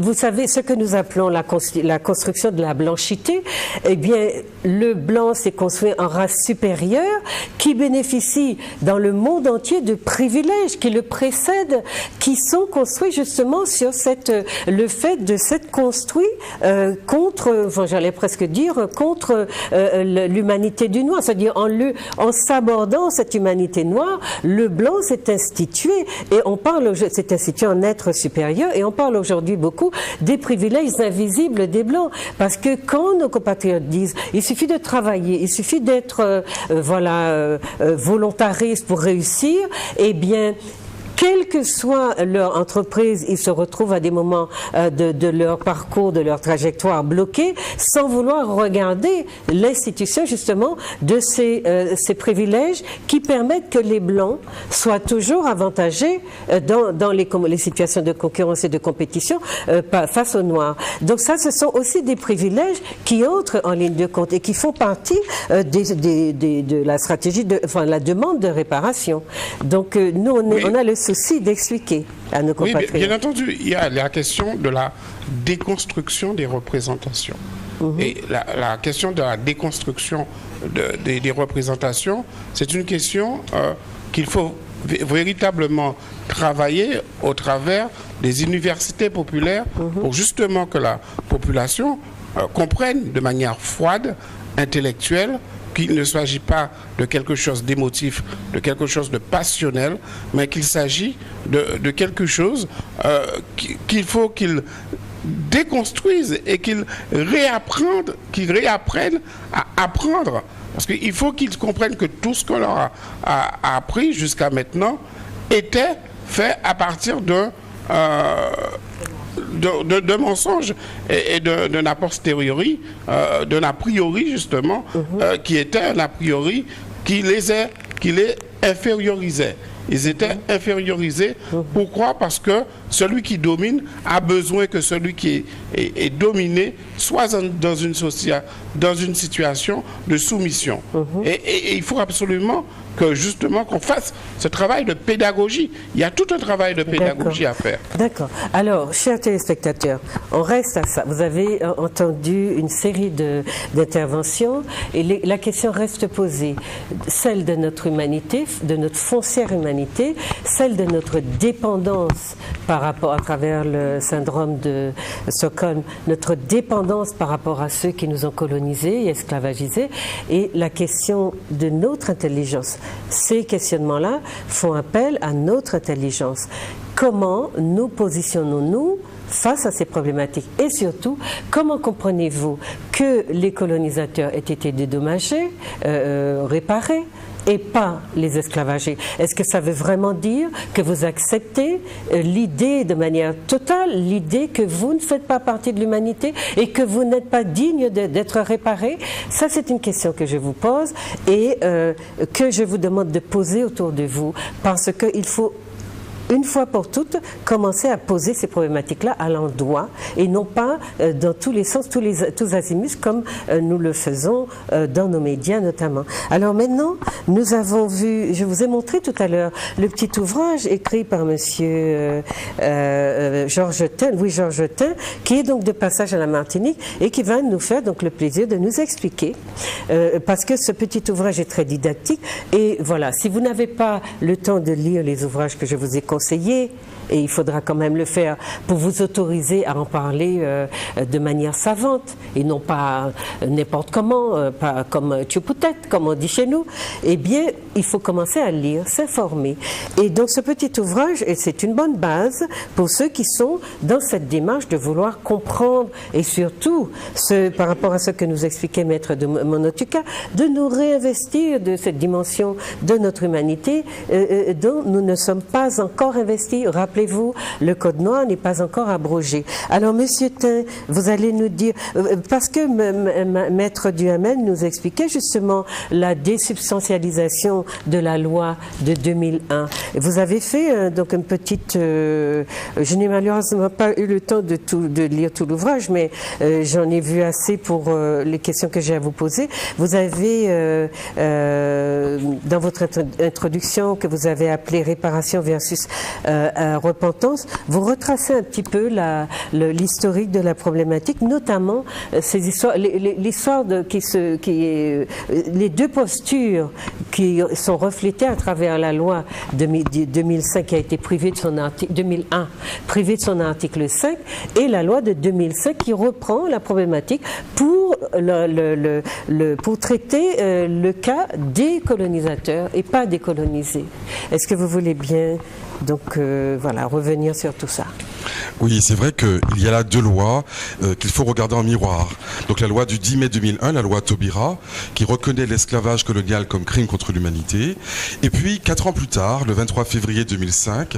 [SPEAKER 1] Vous savez, ce que nous appelons la construction de la blanchité, eh bien, le blanc s'est construit en race supérieure qui bénéficie dans le monde entier de privilèges qui le précèdent, qui sont construits justement sur le fait de s'être construit contre, enfin, j'allais presque dire, contre l'humanité du noir. C'est-à-dire en s'abordant cette humanité noire, le blanc s'est institué et s'est institué en être supérieur et on parle aujourd'hui beaucoup des privilèges invisibles des blancs. Parce que quand nos compatriotes disent il suffit de travailler, il suffit d'être volontariste pour réussir, eh bien quelle que soit leur entreprise, ils se retrouvent à des moments de leur parcours, de leur trajectoire bloqués, sans vouloir regarder l'institution justement de ces privilèges qui permettent que les Blancs soient toujours avantagés dans les situations de concurrence et de compétition face aux Noirs. Donc ça, ce sont aussi des privilèges qui entrent en ligne de compte et qui font partie de la stratégie, la demande de réparation. Donc nous, on a le souci d'expliquer à nos compatriotes.
[SPEAKER 6] Oui, bien entendu, il y a la question de la déconstruction des représentations. Et la question de la déconstruction des représentations, c'est une question qu'il faut véritablement travailler au travers des universités populaires pour justement que la population comprenne de manière froide, intellectuelle, qu'il ne s'agit pas de quelque chose d'émotif, de quelque chose de passionnel, mais qu'il s'agit de quelque chose qu'il faut qu'ils déconstruisent et qu'ils réapprennent à apprendre. Parce qu'il faut qu'ils comprennent que tout ce qu'on leur a appris jusqu'à maintenant était fait à partir de mensonges et d'un a posteriori, d'un a priori justement, qui était un a priori qui les infériorisait. Ils étaient infériorisés. Pourquoi? Parce que celui qui domine a besoin que celui qui est dominé soit dans une situation de soumission. Et il faut absolument que justement qu'on fasse ce travail de pédagogie. Il y a tout un travail de pédagogie à faire.
[SPEAKER 1] D'accord. Alors, chers téléspectateurs, on reste à ça. Vous avez entendu une série d'interventions et la question reste posée. Celle de notre humanité, de notre foncière humanité, celle de notre dépendance par rapport, à travers le syndrome de Stockholm, notre dépendance par rapport à ceux qui nous ont colonisés et esclavagisés, et la question de notre intelligence. Ces questionnements-là font appel à notre intelligence. Comment nous positionnons-nous face à ces problématiques? Et surtout, comment comprenez-vous que les colonisateurs aient été dédommagés, réparés, et pas les esclavagés? Est-ce que ça veut vraiment dire que vous acceptez l'idée de manière totale, l'idée que vous ne faites pas partie de l'humanité et que vous n'êtes pas digne d'être réparé? Ça, c'est une question que je vous pose et que je vous demande de poser autour de vous, parce qu'il faut une fois pour toutes, commencer à poser ces problématiques-là à l'endroit et non pas dans tous les sens, tous azimuts, comme nous le faisons dans nos médias notamment. Alors maintenant, nous avons vu, je vous ai montré tout à l'heure, le petit ouvrage écrit par monsieur Georges Tain, qui est donc de passage à la Martinique et qui va nous faire donc le plaisir de nous expliquer, parce que ce petit ouvrage est très didactique. Et voilà, si vous n'avez pas le temps de lire les ouvrages que je vous ai conseillés, et il faudra quand même le faire pour vous autoriser à en parler de manière savante et non pas n'importe comment, pas comme tu peut-être, comme on dit chez nous, eh bien, il faut commencer à lire, s'informer. Et donc ce petit ouvrage, c'est une bonne base pour ceux qui sont dans cette démarche de vouloir comprendre et surtout, par rapport à ce que nous expliquait Maître de Monotuka, de nous réinvestir de cette dimension de notre humanité dont nous ne sommes pas encore investis. Rappelez-vous, le Code noir n'est pas encore abrogé. Alors, Monsieur Tain, vous allez nous dire, parce que Maître Duhamel nous expliquait justement la désubstantialisation de la loi de 2001. Vous avez fait donc une petite... je n'ai malheureusement pas eu le temps de lire tout l'ouvrage, mais j'en ai vu assez pour les questions que j'ai à vous poser. Vous avez, dans votre introduction que vous avez appelée réparation versus repentance, vous retracez un petit peu l'historique de la problématique, notamment ces histoires, l'histoire les deux postures qui sont reflétées à travers la loi de 2005 qui a été privée de son article 2001, privée de son article 5, et la loi de 2005 qui reprend la problématique pour pour traiter le cas des colonisateurs et pas des colonisés. Est-ce que vous voulez bien donc voilà, revenir sur tout ça?
[SPEAKER 7] Oui, c'est vrai qu'il y a là deux lois qu'il faut regarder en miroir. Donc la loi du 10 mai 2001, la loi Taubira, qui reconnaît l'esclavage colonial comme crime contre l'humanité. Et puis, 4 ans plus tard, le 23 février 2005,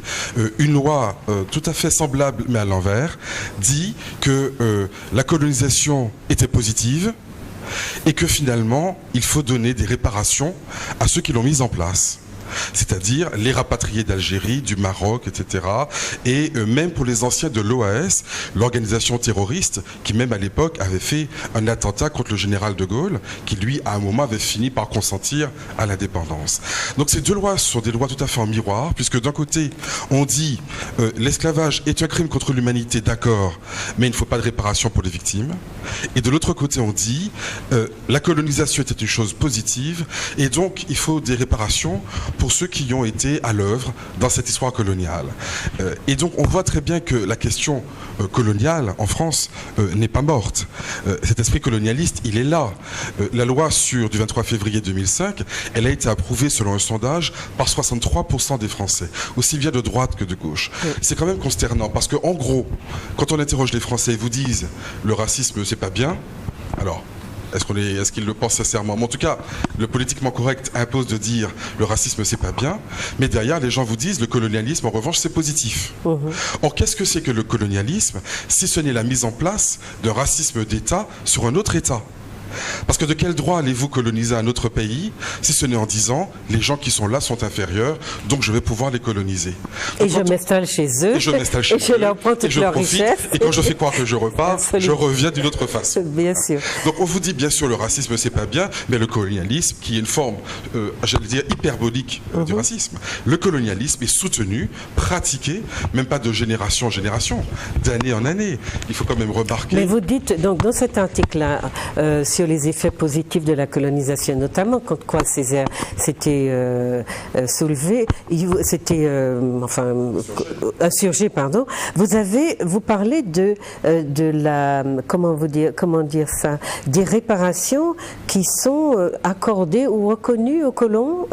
[SPEAKER 7] une loi tout à fait semblable, mais à l'envers, dit que la colonisation était positive et que finalement, il faut donner des réparations à ceux qui l'ont mise en place. C'est-à-dire les rapatriés d'Algérie, du Maroc, etc. Et même pour les anciens de l'OAS, l'organisation terroriste, qui même à l'époque avait fait un attentat contre le général de Gaulle, qui lui, à un moment, avait fini par consentir à l'indépendance. Donc ces deux lois sont des lois tout à fait en miroir, puisque d'un côté, on dit l'esclavage est un crime contre l'humanité, d'accord, mais il ne faut pas de réparation pour les victimes. Et de l'autre côté, on dit la colonisation était une chose positive, et donc il faut des réparations pour ceux qui ont été à l'œuvre dans cette histoire coloniale. Et donc on voit très bien que la question coloniale en France n'est pas morte. Cet esprit colonialiste, il est là. La loi du 23 février 2005, elle a été approuvée selon un sondage par 63% des Français, aussi bien de droite que de gauche. C'est quand même consternant parce qu'en gros, quand on interroge les Français, ils vous disent le racisme c'est pas bien. Alors, est-ce qu'ils le pensent sincèrement? Mais en tout cas, le politiquement correct impose de dire le racisme c'est pas bien, mais derrière les gens vous disent le colonialisme en revanche c'est positif. Or qu'est-ce que c'est que le colonialisme si ce n'est la mise en place d'un racisme d'État sur un autre État? Parce que de quel droit allez-vous coloniser un autre pays si ce n'est en disant les gens qui sont là sont inférieurs, donc je vais pouvoir les coloniser. Donc,
[SPEAKER 1] et je m'installe chez eux.
[SPEAKER 7] Et je m'installe chez eux.
[SPEAKER 1] Et je leur prends toute leur richesse.
[SPEAKER 7] Et quand je fais croire que je repars, je reviens d'une autre façon.
[SPEAKER 1] Bien sûr.
[SPEAKER 7] Donc on vous dit bien sûr le racisme c'est pas bien, mais le colonialisme qui est une forme, j'allais dire hyperbolique du racisme. Le colonialisme est soutenu, pratiqué, même pas de génération en génération, d'année en année. Il faut quand même remarquer.
[SPEAKER 1] Mais vous dites donc dans cet article-là sur les effets positifs de la colonisation, notamment quand Carl Césaire s'était soulevé, insurgé, pardon. Vous parlez de la comment dire ça, des réparations qui sont accordées ou reconnues aux colons,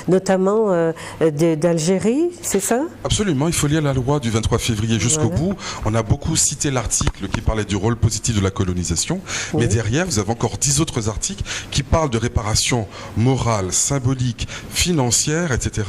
[SPEAKER 1] notamment d'Algérie, c'est ça?
[SPEAKER 7] Absolument, il faut lire la loi du 23 février jusqu'au bout. On a beaucoup cité l'article qui parlait du rôle positif de la colonisation, mais derrière vous avez encore 10 autres articles qui parlent de réparation morale, symbolique, financière, etc.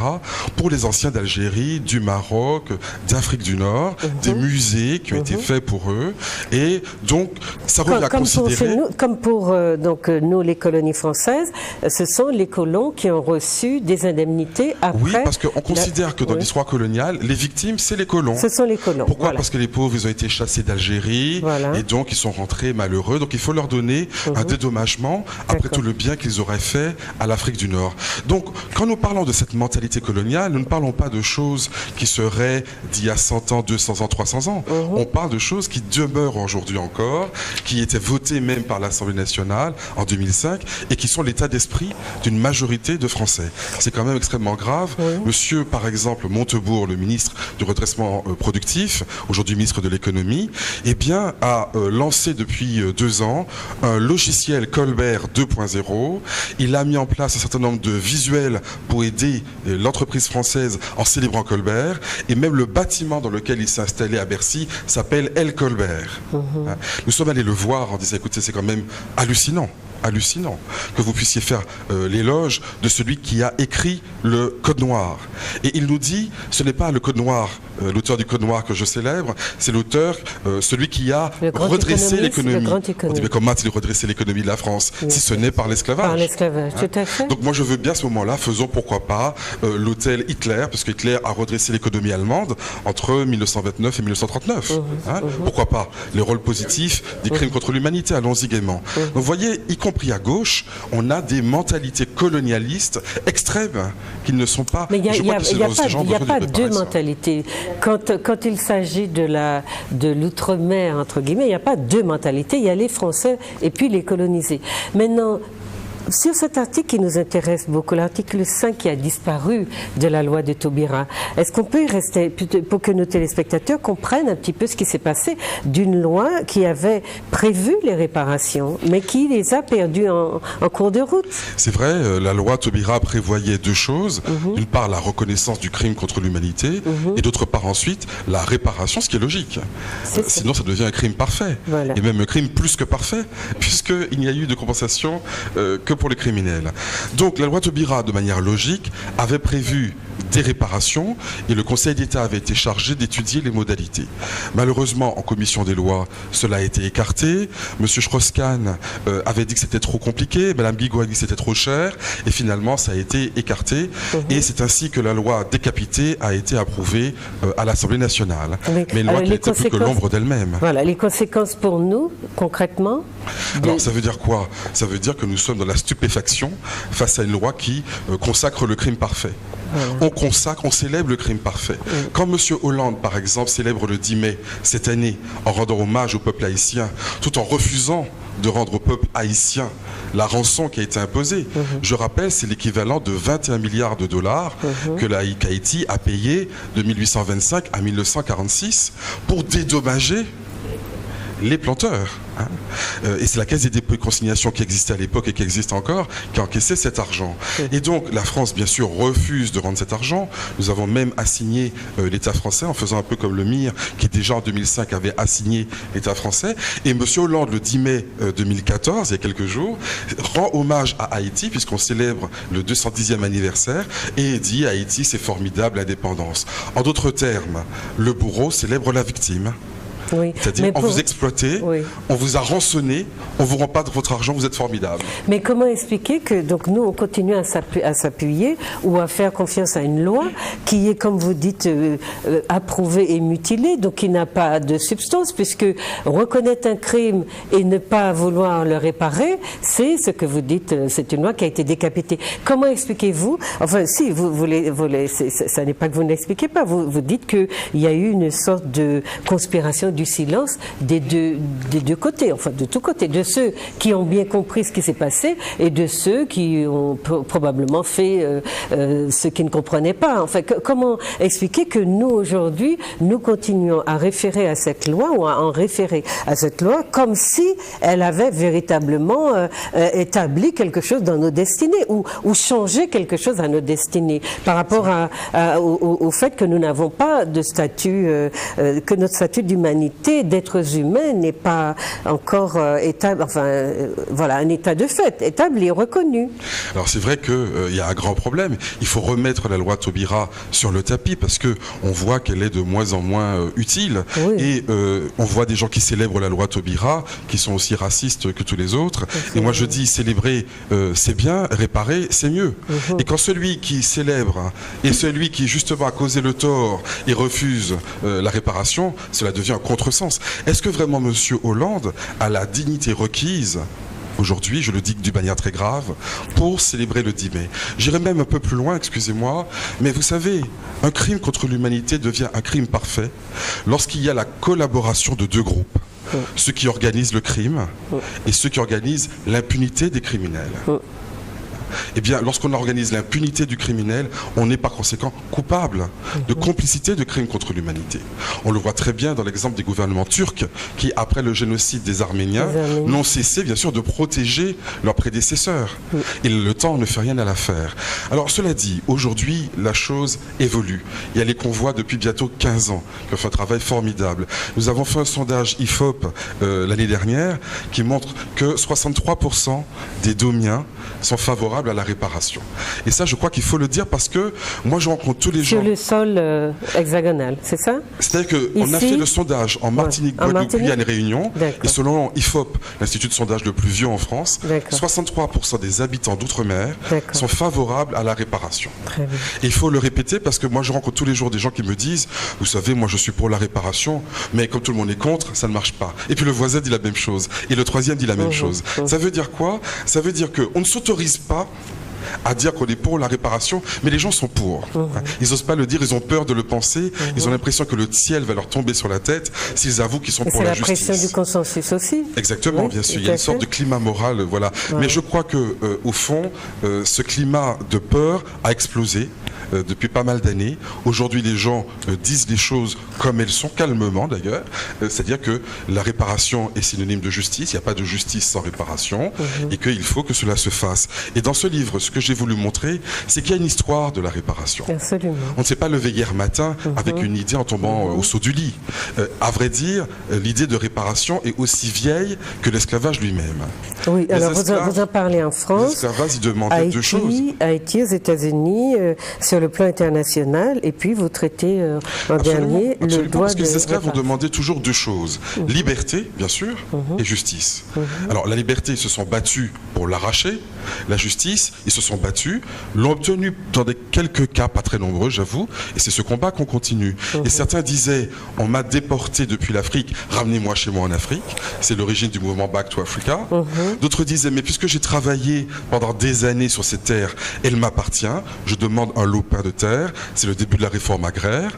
[SPEAKER 7] pour les anciens d'Algérie, du Maroc, d'Afrique du Nord, des musées qui ont été faits pour eux. Et donc, ça revient à considérer...
[SPEAKER 1] Comme pour nous, les colonies françaises, ce sont les colons qui ont reçu des indemnités après...
[SPEAKER 7] Oui, parce qu'on considère que dans l'histoire coloniale, les victimes, c'est les colons.
[SPEAKER 1] Ce sont les colons.
[SPEAKER 7] Pourquoi? Parce que les pauvres, ils ont été chassés d'Algérie, et donc ils sont rentrés malheureux. Donc il faut leur donner un dédommagement après tout le bien qu'ils auraient fait à l'Afrique du Nord. Donc, quand nous parlons de cette mentalité coloniale, nous ne parlons pas de choses qui seraient d'il y a 100 ans, 200 ans, 300 ans. On parle de choses qui demeurent aujourd'hui encore, qui étaient votées même par l'Assemblée nationale en 2005 et qui sont l'état d'esprit d'une majorité de Français. C'est quand même extrêmement grave. Monsieur, par exemple, Montebourg, le ministre du redressement productif, aujourd'hui ministre de l'économie, eh bien, a lancé depuis 2 ans un logiciel Colbert 2.0. Il a mis en place un certain nombre de visuels pour aider l'entreprise française en célébrant Colbert. Et même le bâtiment dans lequel il s'est installé à Bercy s'appelle El Colbert. Nous sommes allés le voir en disant, écoutez, c'est quand même hallucinant que vous puissiez faire l'éloge de celui qui a écrit le Code Noir. Et il nous dit, ce n'est pas le Code Noir, l'auteur du Code Noir que je célèbre, c'est l'auteur, celui qui a redressé l'économie. On dit, mais comment a-t-il redressé l'économie de la France si ce n'est par l'esclavage?
[SPEAKER 1] Par l'esclavage, tout à fait.
[SPEAKER 7] Donc moi je veux bien à ce moment-là, faisons pourquoi pas l'hôtel Hitler, parce que Hitler a redressé l'économie allemande entre 1929 et 1939. Pourquoi pas les rôles positifs des crimes contre l'humanité, allons-y gaiement. Donc vous voyez, y compris à gauche, on a des mentalités colonialistes extrêmes qui ne sont pas...
[SPEAKER 1] Mais il n'y a pas deux mentalités. Quand il s'agit de l'outre-mer, entre guillemets, il n'y a pas deux mentalités. Il y a les Français et puis les colonisés. Maintenant, Sur cet article qui nous intéresse beaucoup, l'article 5 qui a disparu de la loi de Taubira, est-ce qu'on peut y rester pour que nos téléspectateurs comprennent un petit peu ce qui s'est passé d'une loi qui avait prévu les réparations, mais qui les a perdues en cours de route?
[SPEAKER 7] C'est vrai, la loi Taubira prévoyait deux choses. D'une part, la reconnaissance du crime contre l'humanité, et d'autre part ensuite, la réparation, ce qui est logique. Sinon, ça devient un crime parfait. Voilà. Et même un crime plus que parfait, puisqu'il n'y a eu de compensation que pour les criminels. Donc la loi Taubira, de manière logique, avait prévu des réparations et le Conseil d'État avait été chargé d'étudier les modalités. Malheureusement, en commission des lois, cela a été écarté. Monsieur Strauss-Kahn avait dit que c'était trop compliqué, Madame Guigaud a dit que c'était trop cher, et finalement ça a été écarté. Et c'est ainsi que la loi décapitée a été approuvée à l'Assemblée nationale. Mais une loi qui n'était plus que l'ombre d'elle-même.
[SPEAKER 1] Voilà, les conséquences pour nous, concrètement?
[SPEAKER 7] Alors ça veut dire quoi? Ça veut dire que nous sommes dans la stupéfaction face à une loi qui consacre le crime parfait. Voilà. On célèbre le crime parfait. Quand M. Hollande, par exemple, célèbre le 10 mai cette année en rendant hommage au peuple haïtien, tout en refusant de rendre au peuple haïtien la rançon qui a été imposée. Je rappelle, c'est l'équivalent de 21 milliards de dollars que Haïti a payé de 1825 à 1946 pour dédommager les planteurs. Et c'est la Caisse des dépôts et consignations qui existait à l'époque et qui existe encore, qui a encaissé cet argent. Et donc la France, bien sûr, refuse de rendre cet argent. Nous avons même assigné l'État français en faisant un peu comme le MIR, qui déjà en 2005 avait assigné l'État français. Et M. Hollande, le 10 mai 2014, il y a quelques jours, rend hommage à Haïti, puisqu'on célèbre le 210e anniversaire, et dit Haïti, c'est formidable, l'indépendance. En d'autres termes, le bourreau célèbre la victime. Oui. C'est-à-dire, on vous exploitez, on vous a rançonné, on ne vous rend pas de votre argent, vous êtes formidable.
[SPEAKER 1] Mais comment expliquer que donc nous, on continue à s'appuyer ou à faire confiance à une loi qui est, comme vous dites, approuvée et mutilée, donc qui n'a pas de substance, puisque reconnaître un crime et ne pas vouloir le réparer, c'est ce que vous dites, c'est une loi qui a été décapitée. Comment expliquez-vous, enfin si, ça n'est pas que vous ne l'expliquez pas, vous dites qu'il y a eu une sorte de conspiration du silence des deux côtés, enfin de tous côtés, de ceux qui ont bien compris ce qui s'est passé et de ceux qui ont probablement fait ce qu'ils ne comprenaient pas. Enfin, comment expliquer que nous, aujourd'hui, nous continuons à référer à cette loi ou à en référer à cette loi comme si elle avait véritablement établi quelque chose dans nos destinées ou changé quelque chose à nos destinées par rapport au fait que nous n'avons pas de statut, que notre statut d'humanité d'êtres humains n'est pas encore voilà, un état de fait, établi, reconnu. Alors
[SPEAKER 7] c'est vrai qu'il y a un grand problème. Il faut remettre la loi Taubira sur le tapis parce qu'on voit qu'elle est de moins en moins utile. Oui. Et on voit des gens qui célèbrent la loi Taubira, qui sont aussi racistes que tous les autres. Et moi je dis, célébrer c'est bien, réparer c'est mieux. Et quand celui qui célèbre et celui qui justement a causé le tort et refuse la réparation, cela devient un contresens. Est-ce que vraiment M. Hollande a la dignité requise aujourd'hui, je le dis d'une manière très grave, pour célébrer le 10 mai? J'irai même un peu plus loin, excusez-moi, mais vous savez, un crime contre l'humanité devient un crime parfait lorsqu'il y a la collaboration de deux groupes. Ceux qui organisent le crime et ceux qui organisent l'impunité des criminels. Eh bien, lorsqu'on organise l'impunité du criminel, on est par conséquent coupable de complicité de crimes contre l'humanité. On le voit très bien dans l'exemple des gouvernements turcs qui, après le génocide des Arméniens, n'ont cessé, bien sûr, de protéger leurs prédécesseurs. Et le temps ne fait rien à l'affaire. Alors, cela dit, aujourd'hui, la chose évolue. Il y a les convois depuis bientôt 15 ans qui ont fait un travail formidable. Nous avons fait un sondage IFOP l'année dernière qui montre que 63% des Domiens sont favorables à la réparation. Et ça, je crois qu'il faut le dire parce que moi, je rencontre tous les gens...
[SPEAKER 1] Sur le sol hexagonal, c'est ça?
[SPEAKER 7] C'est-à-dire qu'on a fait le sondage en Martinique, Guadeloupe, Guyane et Réunion. Et selon IFOP, l'Institut de sondage le plus vieux en France, 63% des habitants d'outre-mer sont favorables à la réparation. Et il faut le répéter parce que moi, je rencontre tous les jours des gens qui me disent, vous savez, moi, je suis pour la réparation, mais comme tout le monde est contre, ça ne marche pas. Et puis le voisin dit la même chose. Et le troisième dit la même chose. Ça veut dire quoi? Ça veut dire qu'on ne s'autorise pas à dire qu'on est pour la réparation, mais les gens sont pour. Ils n'osent pas le dire, ils ont peur de le penser, ils ont l'impression que le ciel va leur tomber sur la tête s'ils avouent qu'ils sont pour la justice.
[SPEAKER 1] C'est la pression du consensus aussi.
[SPEAKER 7] Exactement, oui, bien sûr. Il y a une sorte de climat moral, voilà. Ouais. Mais je crois que, au fond, ce climat de peur a explosé. Depuis pas mal d'années. Aujourd'hui, les gens disent les choses comme elles sont, calmement d'ailleurs. C'est-à-dire que la réparation est synonyme de justice. Il n'y a pas de justice sans réparation et qu'il faut que cela se fasse. Et dans ce livre, ce que j'ai voulu montrer, c'est qu'il y a une histoire de la réparation.
[SPEAKER 1] Absolument.
[SPEAKER 7] On ne s'est pas levé hier matin avec une idée en tombant au saut du lit. À vrai dire, l'idée de réparation est aussi vieille que l'esclavage lui-même.
[SPEAKER 1] Oui, alors vous en parlez en France.
[SPEAKER 7] L'esclavage, il demandait deux choses.
[SPEAKER 1] Haïti, aux États-Unis, sur le plan international, et puis vous traitez en dernier le droit
[SPEAKER 7] parce que les esclaves ont demandé toujours deux choses. Liberté, bien sûr, et justice. Alors, la liberté, ils se sont battus pour l'arracher. La justice, ils se sont battus, l'ont obtenu dans quelques cas, pas très nombreux, j'avoue, et c'est ce combat qu'on continue. Et certains disaient, on m'a déporté depuis l'Afrique, ramenez-moi chez moi en Afrique. C'est l'origine du mouvement Back to Africa. D'autres disaient, mais puisque j'ai travaillé pendant des années sur ces terres, elle m'appartient, je demande un lopin de terre, c'est le début de la réforme agraire.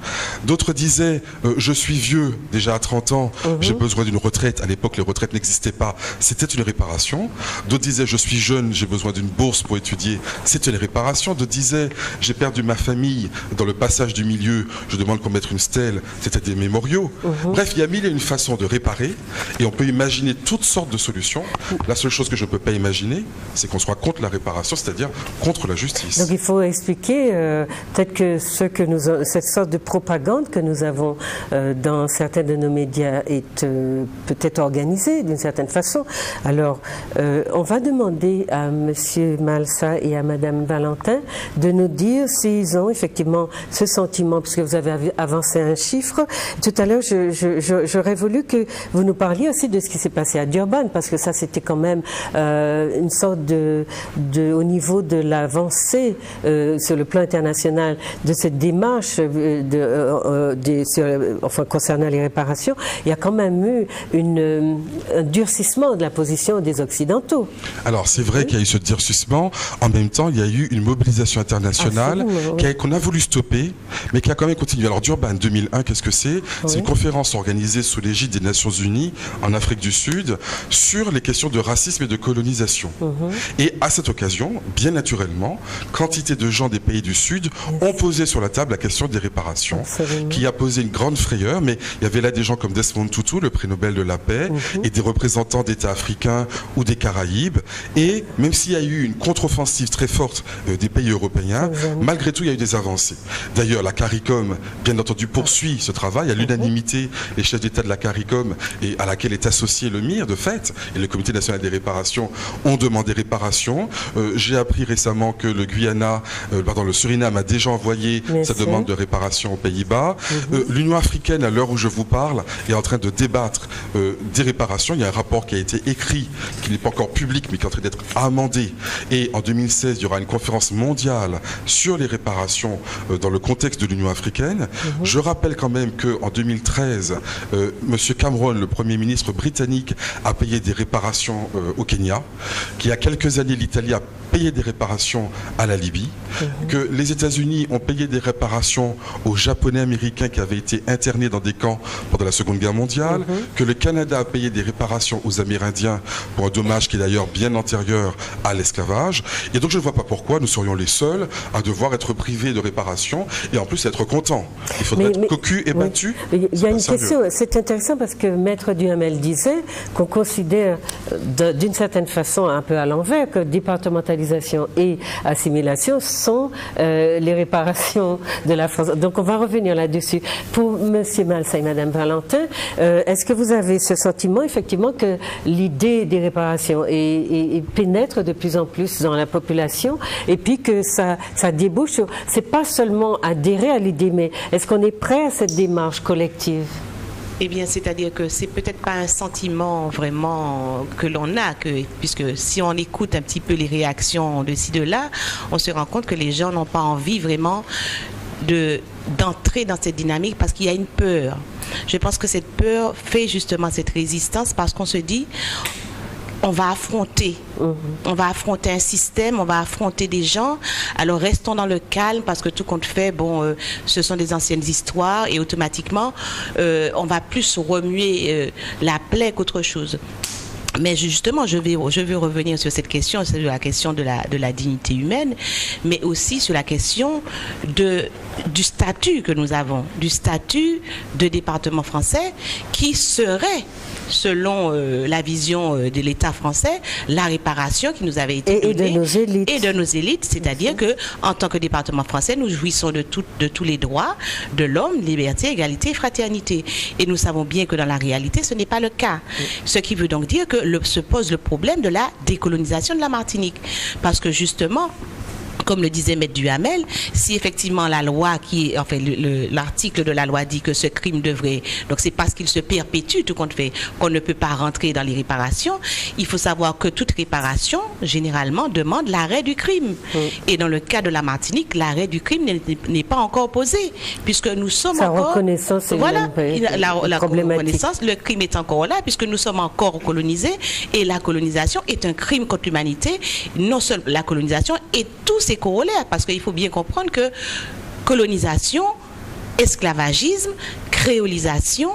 [SPEAKER 7] D'autres disaient, je suis vieux, déjà à 30 ans, j'ai besoin d'une retraite. À l'époque, les retraites n'existaient pas, c'était une réparation. D'autres disaient, je suis jeune, j'ai besoin d'une bourse pour étudier, c'était une réparation. D'autres disaient, j'ai perdu ma famille dans le passage du milieu, je demande qu'on mette une stèle, c'était des mémoriaux. Bref, il y a mille et une façons de réparer, et on peut imaginer toutes sortes de solutions. La seule chose que je ne peux pas imaginer, c'est qu'on soit contre la réparation, c'est-à-dire contre la justice.
[SPEAKER 1] Donc il faut expliquer peut-être que cette sorte de propagande que nous avons dans certains de nos médias est peut-être organisée d'une certaine façon. Alors, on va demander à M. Malsa et à Mme Valentin de nous dire s'ils ont effectivement ce sentiment, puisque vous avez avancé un chiffre. Tout à l'heure, j'aurais voulu que vous nous parliez aussi de ce qui s'est passé à Durban, parce que ça, c'était quand même une sorte au niveau de l'avancée sur le plan international de cette démarche concernant les réparations. Il y a quand même eu un durcissement de la position des Occidentaux.
[SPEAKER 7] Alors, c'est vrai qu'il y a eu ce durcissement. En même temps, il y a eu une mobilisation internationale qu'on a voulu stopper, mais qui a quand même continué. Alors, Durban 2001, qu'est-ce que c'est? C'est une conférence organisée sous l'égide des Nations Unies en Afrique du Sud sur les questions de racisme et de colonisation. Et à cette occasion, bien naturellement, quantité de gens des pays du Sud ont posé sur la table la question des réparations, qui a posé une grande frayeur, mais il y avait là des gens comme Desmond Tutu, le prix Nobel de la paix, et des représentants d'États africains ou des Caraïbes. Et même s'il y a eu une contre-offensive très forte des pays européens, malgré tout, il y a eu des avancées. D'ailleurs, la CARICOM, bien entendu, poursuit ce travail. À l'unanimité, les chefs d'État de la CARICOM, et à laquelle est associé le MIR, de fait, et le Comité national des réparations, ont demandé réparation. J'ai appris récemment que le Suriname a déjà envoyé sa demande de réparation aux Pays-Bas. L'Union africaine, à l'heure où je vous parle, est en train de débattre des réparations. Il y a un rapport qui a été écrit, qui n'est pas encore public, mais qui est en train d'être amendé. Et en 2016, il y aura une conférence mondiale sur les réparations dans le contexte de l'Union africaine. Je rappelle quand même qu'en 2013, M. Cameron, le Premier ministre britannique, a payé des réparations au Kenya, qu'il y a quelques années, l'Italie a payé des réparations à la Libye, que les États-Unis ont payé des réparations aux Japonais américains qui avaient été internés dans des camps pendant la Seconde Guerre mondiale, que le Canada a payé des réparations aux Amérindiens pour un dommage qui est d'ailleurs bien antérieur à l'esclavage. Et donc je ne vois pas pourquoi nous serions les seuls à devoir être privés de réparations et en plus être contents. Il faudrait être cocu et battu.
[SPEAKER 1] Il y a une question, c'est intéressant parce que Maître Duhamel disait qu'on considère d'une certaine façon un peu à l'envers que départementalisation et assimilation sont les réparations de la France. Donc on va revenir là-dessus. Pour M. Malsa et Mme Valentin, est-ce que vous avez ce sentiment effectivement que l'idée des réparations pénètre de plus en plus dans la population et puis que ça débouche sur... C'est pas seulement adhérer à l'idée, mais est-ce qu'on est prêt à cette démarche collective?
[SPEAKER 5] Eh bien, c'est-à-dire que c'est peut-être pas un sentiment vraiment que l'on a, puisque si on écoute un petit peu les réactions de ci, de là, on se rend compte que les gens n'ont pas envie vraiment d'entrer dans cette dynamique parce qu'il y a une peur. Je pense que cette peur fait justement cette résistance parce qu'on se dit... on va affronter. On va affronter un système, on va affronter des gens. Alors restons dans le calme parce que tout compte fait, ce sont des anciennes histoires et automatiquement, on va plus remuer la plaie qu'autre chose. Mais justement, je vais revenir sur cette question, c'est la question de la dignité humaine, mais aussi sur la question du statut que nous avons, du statut de département français qui serait, selon la vision de l'État français, la réparation qui nous avait été donnée et de nos élites, c'est-à-dire que en tant que département français, nous jouissons de tous les droits de l'homme, liberté, égalité et fraternité. Et nous savons bien que dans la réalité, ce n'est pas le cas. Ce qui veut donc dire que se pose le problème de la décolonisation de la Martinique. Parce que justement, comme le disait Maître Duhamel, si effectivement la loi l'article de la loi dit que ce crime devrait, donc c'est parce qu'il se perpétue tout compte fait qu'on ne peut pas rentrer dans les réparations. Il faut savoir que toute réparation généralement demande l'arrêt du crime. Et dans le cas de la Martinique, l'arrêt du crime n'est pas encore posé puisque nous sommes encore.
[SPEAKER 1] Reconnaissance,
[SPEAKER 5] la reconnaissance, le crime est encore là puisque nous sommes encore colonisés et la colonisation est un crime contre l'humanité. Non seulement la colonisation et tous ses corollaires, parce qu'il faut bien comprendre que colonisation, esclavagisme, créolisation,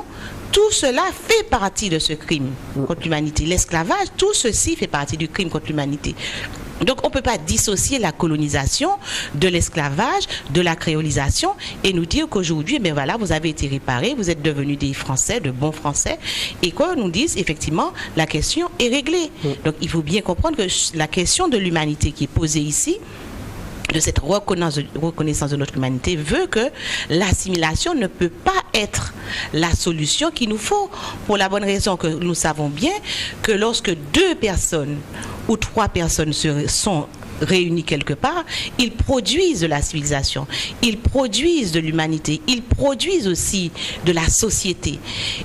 [SPEAKER 5] tout cela fait partie de ce crime contre l'humanité. L'esclavage, tout ceci fait partie du crime contre l'humanité. Donc on ne peut pas dissocier la colonisation de l'esclavage, de la créolisation et nous dire qu'aujourd'hui, voilà, vous avez été réparés, vous êtes devenus des Français, de bons Français, et qu'on nous dise effectivement la question est réglée. Donc il faut bien comprendre que la question de l'humanité qui est posée ici, de cette reconnaissance de notre humanité, veut que l'assimilation ne peut pas être la solution qu'il nous faut, pour la bonne raison que nous savons bien que lorsque 2 personnes ou 3 personnes sont réunis quelque part, ils produisent de la civilisation, ils produisent de l'humanité, ils produisent aussi de la société.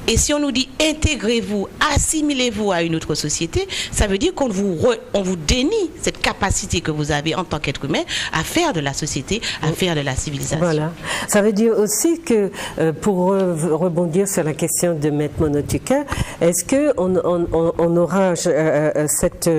[SPEAKER 5] Et si on nous dit intégrez-vous, assimilez-vous à une autre société, ça veut dire qu'on vous dénie cette capacité que vous avez en tant qu'être humain à faire de la société, à faire de la civilisation.
[SPEAKER 1] Voilà. Ça veut dire aussi que, pour rebondir sur la question de Maître Monotuka, est-ce qu'on aura cette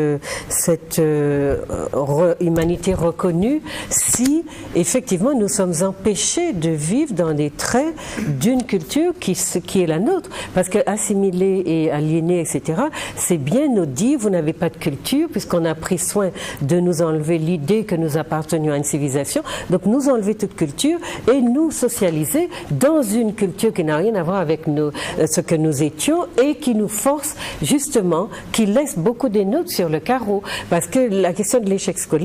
[SPEAKER 1] humanité reconnue si effectivement nous sommes empêchés de vivre dans les traits d'une culture qui est la nôtre, parce que assimiler et aliéner, etc., c'est bien nous dire vous n'avez pas de culture, puisqu'on a pris soin de nous enlever l'idée que nous appartenions à une civilisation, donc nous enlever toute culture et nous socialiser dans une culture qui n'a rien à voir avec ce que nous étions et qui nous force justement, qui laisse beaucoup des nôtres sur le carreau, parce que la question de l'échec scolaire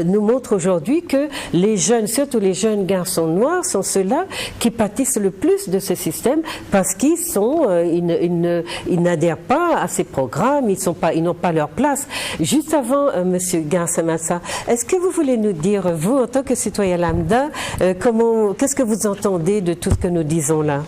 [SPEAKER 1] nous montre aujourd'hui que les jeunes, surtout les jeunes garçons noirs, sont ceux-là qui pâtissent le plus de ce système parce qu'ils n'adhèrent pas à ces programmes, ils n'ont pas leur place. Juste avant, Monsieur Garsamassa, est-ce que vous voulez nous dire, vous, en tant que citoyen lambda, qu'est-ce que vous entendez de tout ce que nous disons là?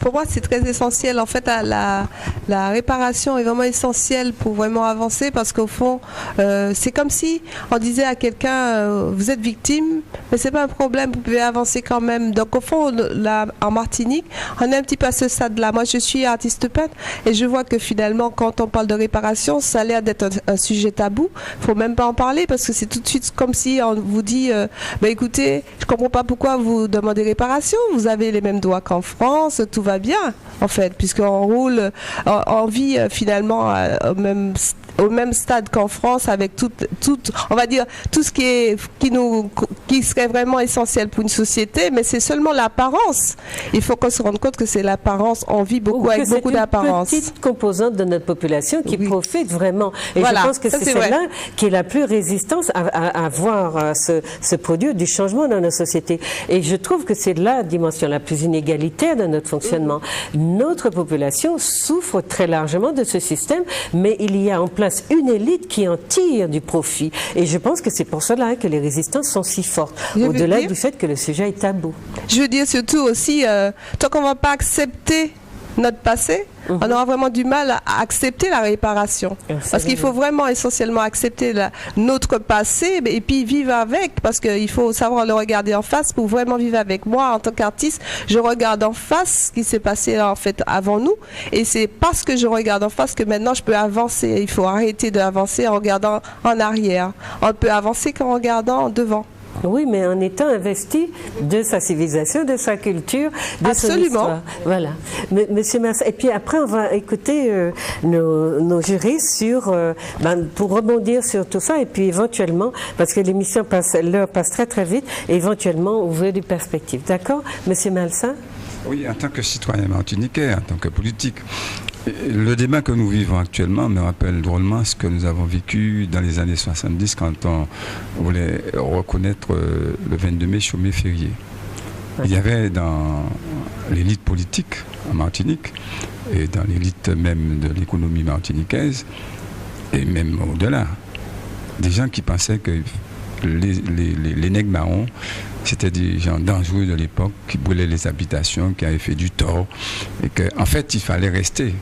[SPEAKER 8] Pour moi, c'est très essentiel. En fait, la réparation est vraiment essentielle pour vraiment avancer parce qu'au fond, c'est comme si on disait à quelqu'un, vous êtes victime, mais c'est pas un problème, vous pouvez avancer quand même. Donc au fond, là, en Martinique, on est un petit peu à ce stade-là. Moi, je suis artiste peintre et je vois que finalement, quand on parle de réparation, ça a l'air d'être un sujet tabou. Faut même pas en parler parce que c'est tout de suite comme si on vous dit, écoutez, je comprends pas pourquoi vous demandez réparation. Vous avez les mêmes droits qu'en France, tout va bien, en fait, puisqu'on roule, on vit finalement au même stade qu'en France, avec on va dire, tout ce qui serait vraiment essentiel pour une société, mais c'est seulement l'apparence. Il faut qu'on se rende compte que c'est l'apparence, on vit beaucoup avec beaucoup d'apparence.
[SPEAKER 1] C'est une petite composante de notre population qui profite vraiment. Et voilà, je pense que c'est celle-là qui est la plus résistante à voir ce produit du changement dans nos sociétés. Et je trouve que c'est la dimension la plus inégalitaire de notre fonctionnement. Notre population souffre très largement de ce système, mais il y a en place une élite qui en tire du profit. Et je pense que c'est pour cela que les résistances sont si fortes, au-delà du fait que le sujet est tabou.
[SPEAKER 8] Je veux dire surtout aussi, tant qu'on ne va pas accepter notre passé, on aura vraiment du mal à accepter la réparation. Parce qu'il faut vraiment essentiellement accepter notre passé et puis vivre avec, parce qu'il faut savoir le regarder en face pour vraiment vivre avec. Moi, en tant qu'artiste, je regarde en face ce qui s'est passé en fait avant nous, et c'est parce que je regarde en face que maintenant je peux avancer. Il faut arrêter d'avancer en regardant en arrière. On peut avancer qu'en regardant devant.
[SPEAKER 1] Oui, mais en étant investi de sa civilisation, de sa culture, de son histoire. Voilà. Monsieur Massa, et puis après, on va écouter nos jurys pour rebondir sur tout ça, et puis éventuellement, parce que l'émission l'heure passe très très vite, et éventuellement ouvrir des perspectives. D'accord, Monsieur Malsa?
[SPEAKER 2] Oui, en tant que citoyen martiniquais, en tant que politique, le débat que nous vivons actuellement me rappelle drôlement ce que nous avons vécu dans les années 70 quand on voulait reconnaître le 22 mai chômé férié. Il y avait dans l'élite politique en Martinique et dans l'élite même de l'économie martiniquaise et même au-delà, des gens qui pensaient que les nègres marrons, c'était des gens dangereux de l'époque qui brûlaient les habitations, qui avaient fait du tort, et qu'en fait il fallait rester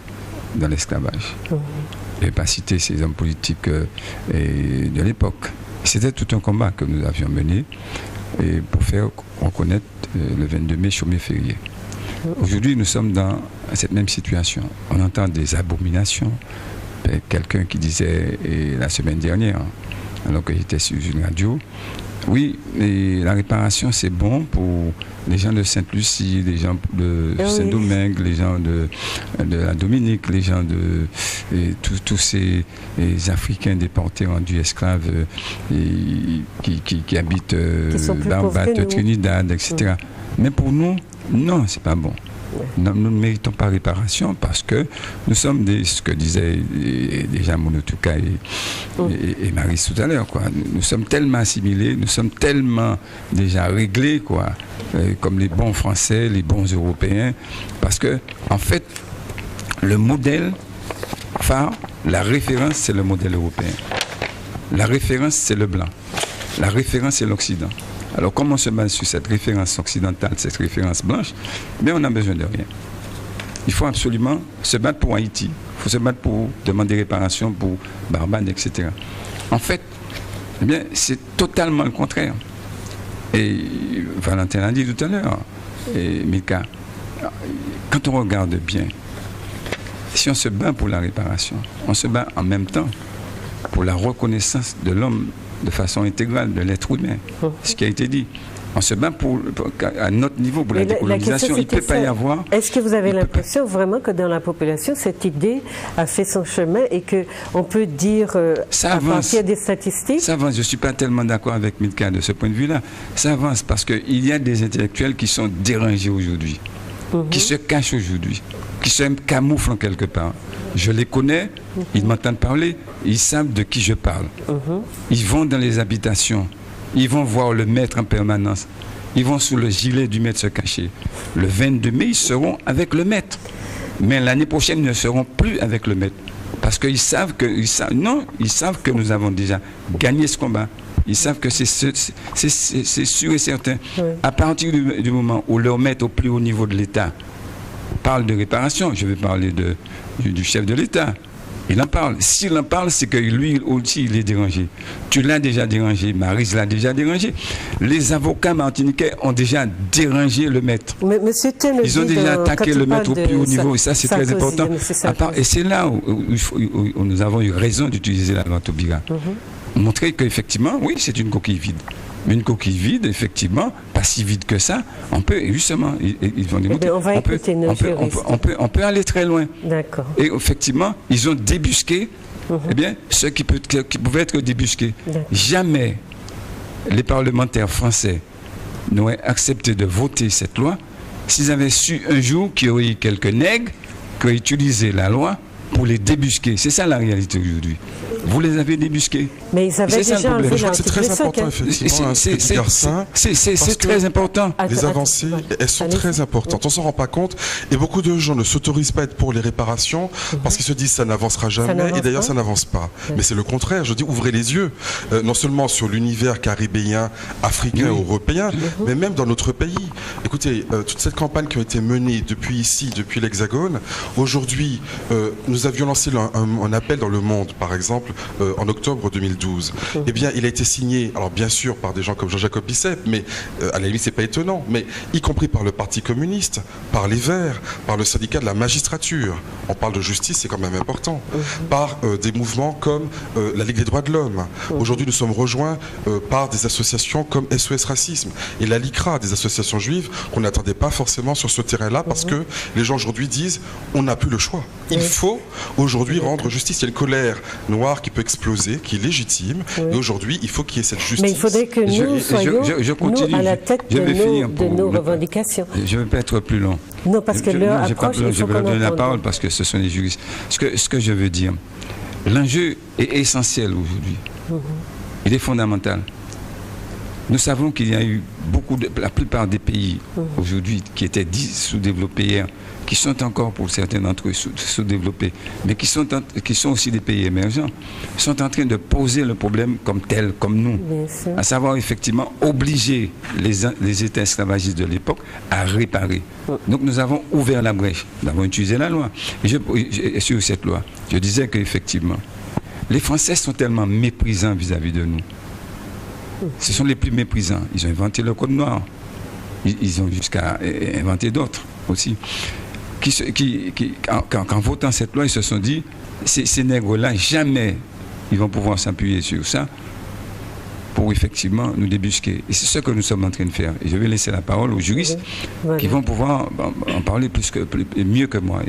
[SPEAKER 2] dans l'esclavage. Je ne vais pas citer ces hommes politiques de l'époque. C'était tout un combat que nous avions mené pour faire reconnaître le 22 mai chômé férié. Aujourd'hui, nous sommes dans cette même situation. On entend des abominations. Quelqu'un qui disait la semaine dernière, alors que j'étais sur une radio, oui, la réparation c'est bon pour les gens de Sainte-Lucie, les gens de Saint-Domingue, les gens de la Dominique, les gens de tous ces Africains déportés rendus esclaves qui habitent Barbate, Trinidad, etc. Mais pour nous, non, c'est pas bon. Nous ne méritons pas réparation parce que nous sommes ce que disaient déjà Monotouka et Marie tout à l'heure, quoi. Nous sommes tellement assimilés, nous sommes tellement déjà réglés, quoi, comme les bons Français, les bons Européens, parce que en fait, le modèle phare, la référence, c'est le modèle européen. La référence, c'est le blanc. La référence, c'est l'Occident. Alors, comme on se base sur cette référence occidentale, cette référence blanche, mais on n'a besoin de rien. Il faut absolument se battre pour Haïti. Il faut se battre pour demander réparation pour Barbade, etc. En fait, eh bien, c'est totalement le contraire. Et Valentin l'a dit tout à l'heure, et Mika, quand on regarde bien, si on se bat pour la réparation, on se bat en même temps pour la reconnaissance de l'homme de façon intégrale, de l'être humain, ce qui a été dit. On se bat à notre niveau pour la décolonisation. Il ne peut pas y avoir...
[SPEAKER 1] Est-ce que vous avez l'impression vraiment que dans la population, cette idée a fait son chemin et qu'on peut dire, à partir des statistiques...
[SPEAKER 2] Ça avance. Je ne suis pas tellement d'accord avec Milka de ce point de vue-là. Ça avance parce qu'il y a des intellectuels qui sont dérangés aujourd'hui, qui se cachent aujourd'hui, qui se camouflent quelque part. Je les connais, ils m'entendent parler, ils savent de qui je parle. Ils vont dans les habitations, ils vont voir le maître en permanence, ils vont sous le gilet du maître se cacher. Le 22 mai, ils seront avec le maître. Mais l'année prochaine, ils ne seront plus avec le maître. Parce qu'ils savent que nous avons déjà gagné ce combat. Ils savent que c'est sûr et certain. À partir du moment où leur maître au plus haut niveau de l'État parle de réparation, je vais parler du chef de l'État. Il en parle. S'il en parle, c'est que lui aussi, il est dérangé. Tu l'as déjà dérangé, Maryse l'a déjà dérangé. Les avocats martiniquais ont déjà dérangé le maître.
[SPEAKER 1] Mais
[SPEAKER 2] ils ont déjà attaqué le maître au plus haut niveau, et ça, c'est très important. Et c'est là où nous avons eu raison d'utiliser la loi Taubira. Montrer qu'effectivement, oui, c'est une coquille vide. Mais une coquille vide, effectivement, pas si vide que ça, on peut, justement, ils vont démontrer, on peut aller très loin.
[SPEAKER 1] D'accord.
[SPEAKER 2] Et effectivement, ils ont débusqué ce qui pouvait être débusqué. Jamais les parlementaires français n'auraient accepté de voter cette loi s'ils avaient su un jour qu'il y aurait eu quelques nègres qui auraient utilisé la loi pour les débusquer. C'est ça la réalité aujourd'hui. vous les avez débusqués.
[SPEAKER 1] Mais ils avaient déjà enlevé
[SPEAKER 7] Je crois que c'est très important, effectivement,
[SPEAKER 2] c'est très important.
[SPEAKER 7] Les avancées, elles sont très importantes. On ne s'en rend pas compte. Et beaucoup de gens ne s'autorisent pas à être pour les réparations parce qu'ils se disent ça n'avancera jamais. Et d'ailleurs, ça n'avance pas. Mais c'est le contraire. Je dis, ouvrez les yeux. Non seulement sur l'univers caribéen, africain, européen, mais même dans notre pays. Écoutez, toute cette campagne qui a été menée depuis ici, depuis l'Hexagone, aujourd'hui, nous avions lancé un appel dans le monde, par exemple, en octobre 2012. Eh bien, il a été signé, alors bien sûr, par des gens comme Jean-Jacob Bicep, mais à la limite, c'est pas étonnant, mais y compris par le Parti communiste, par les Verts, par le syndicat de la magistrature. On parle de justice, c'est quand même important. Par des mouvements comme la Ligue des droits de l'homme. Aujourd'hui, nous sommes rejoints par des associations comme SOS Racisme et la LICRA, des associations juives qu'on n'attendait pas forcément sur ce terrain-là parce que les gens aujourd'hui disent on n'a plus le choix. Il faut aujourd'hui rendre justice. Il y a une colère noire qui peut exploser, qui est légitime. Et aujourd'hui, il faut qu'il y ait cette justice.
[SPEAKER 1] Mais il faudrait que nous soyons nous, à la tête de nos revendications.
[SPEAKER 2] Je ne vais pas être plus long.
[SPEAKER 1] Non, parce que l'heure approche, il faut
[SPEAKER 2] je vais donner la parole parce que ce sont les juristes. Ce que je veux dire, l'enjeu est essentiel aujourd'hui. Il est fondamental. Nous savons qu'il y a eu la plupart des pays aujourd'hui qui étaient dits sous-développés hier, qui sont encore pour certains d'entre eux sous-développés, mais qui sont aussi des pays émergents, sont en train de poser le problème comme tel, comme nous, à savoir effectivement obliger les États esclavagistes de l'époque à réparer. Donc nous avons ouvert la brèche, nous avons utilisé la loi. Et sur cette loi, je disais qu'effectivement, les Français sont tellement méprisants vis-à-vis de nous. Ce sont les plus méprisants. Ils ont inventé le code noir. Ils ont jusqu'à inventer d'autres aussi. En votant cette loi, ils se sont dit, ces nègres-là, jamais ils vont pouvoir s'appuyer sur ça pour effectivement nous débusquer. Et c'est ce que nous sommes en train de faire. Et je vais laisser la parole aux juristes qui vont pouvoir en parler mieux que moi,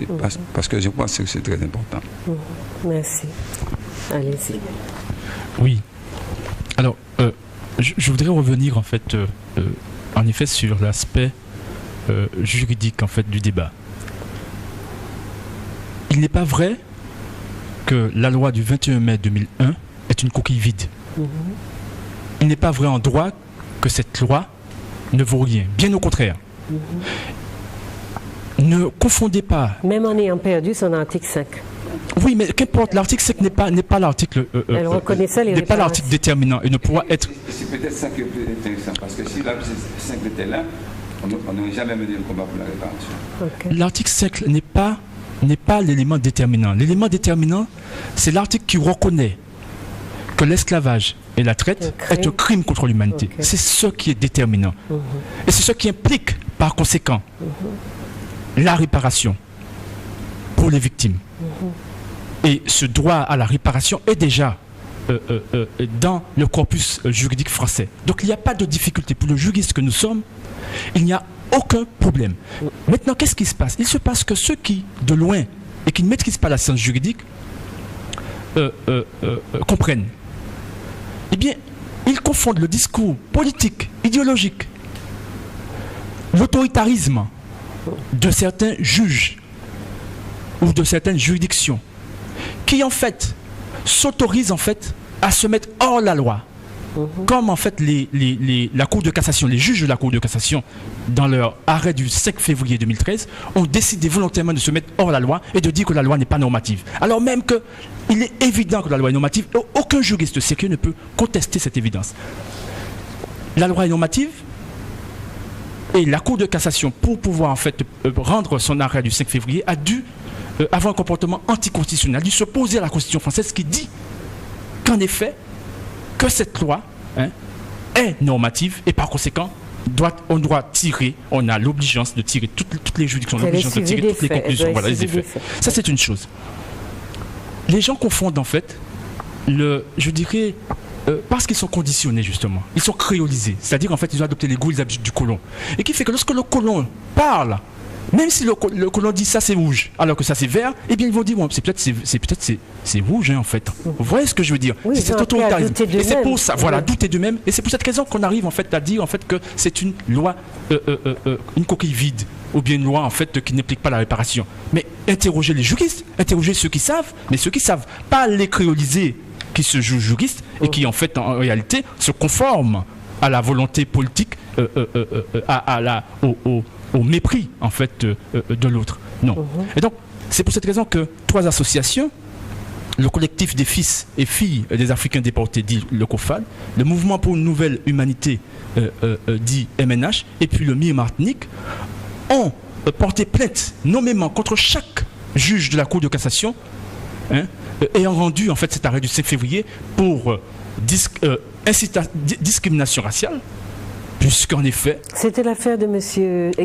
[SPEAKER 2] parce que je crois que c'est très important.
[SPEAKER 1] Merci. Allez-y.
[SPEAKER 3] Oui. Alors, je voudrais revenir en fait, en effet, sur l'aspect juridique en fait du débat. Il n'est pas vrai que la loi du 21 mai 2001 est une coquille vide. Il n'est pas vrai en droit que cette loi ne vaut rien. Bien au contraire. Ne confondez pas.
[SPEAKER 1] Même en ayant perdu son article 5.
[SPEAKER 3] Oui, mais qu'importe, l'article 5 n'est pas l'article n'est pas l'article déterminant et ne pourra être.
[SPEAKER 2] C'est peut-être ça qui est plus intéressant, parce que si l'article 5 était là, on n'aurait jamais mené le combat pour la réparation.
[SPEAKER 3] L'article 5 n'est pas l'élément déterminant. L'élément déterminant, c'est l'article qui reconnaît que l'esclavage et la traite est un crime contre l'humanité. C'est ce qui est déterminant. Et c'est ce qui implique, par conséquent, la réparation pour les victimes. Et ce droit à la réparation est déjà dans le corpus juridique français. Donc il n'y a pas de difficulté. Pour le juriste que nous sommes, il n'y a aucun problème. Maintenant, qu'est-ce qui se passe? Il se passe que ceux qui, de loin, et qui ne maîtrisent pas la science juridique, comprennent. Eh bien, ils confondent le discours politique, idéologique, l'autoritarisme de certains juges ou de certaines juridictions qui en fait s'autorisent en fait à se mettre hors la loi, comme en fait la Cour de cassation, les juges de la Cour de cassation, dans leur arrêt du 5 février 2013, ont décidé volontairement de se mettre hors la loi et de dire que la loi n'est pas normative. Alors même qu'il est évident que la loi est normative, aucun juriste sérieux ne peut contester cette évidence. La loi est normative et la Cour de cassation, pour pouvoir en fait rendre son arrêt du 5 février, a dû avoir un comportement anticonstitutionnel, a dû se poser à la Constitution française qui dit qu'en effet, que cette loi est normative et par conséquent, on doit tirer, on a l'obligeance de tirer toutes les juridictions, l'obligeance de tirer toutes les conclusions, voilà les effets. Ça c'est une chose. Les gens confondent en fait, je dirais, parce qu'ils sont conditionnés justement, ils sont créolisés, c'est-à-dire en fait ils ont adopté les goûts et les habitudes du colon. Et qui fait que lorsque le colon parle, même si le colon dit ça c'est rouge, alors que ça c'est vert, eh bien ils vont dire bon, c'est rouge en fait. Vous voyez ce que je veux dire?
[SPEAKER 1] Oui,
[SPEAKER 3] c'est cet autoritarisme.
[SPEAKER 1] Et
[SPEAKER 3] c'est pour ça, voilà, douter d'eux-mêmes. Et c'est pour cette raison qu'on arrive en fait à dire en fait que c'est une loi, une coquille vide, ou bien une loi en fait qui n'implique pas la réparation. Mais interrogez les juristes, interrogez ceux qui savent, mais ceux qui savent, pas les créoliser qui se joue juriste et qui en fait en réalité se conforme à la volonté politique, au mépris en fait de l'autre. Non. Et donc c'est pour cette raison que 3 associations, le collectif des fils et filles des Africains déportés, dit le COFAD, le mouvement pour une nouvelle humanité, dit MNH, et puis le MIR Martinique, ont porté plainte nommément contre chaque juge de la Cour de cassation, ayant rendu en fait cet arrêt du 5 février pour discrimination raciale, puisqu'en effet...
[SPEAKER 1] C'était l'affaire de M.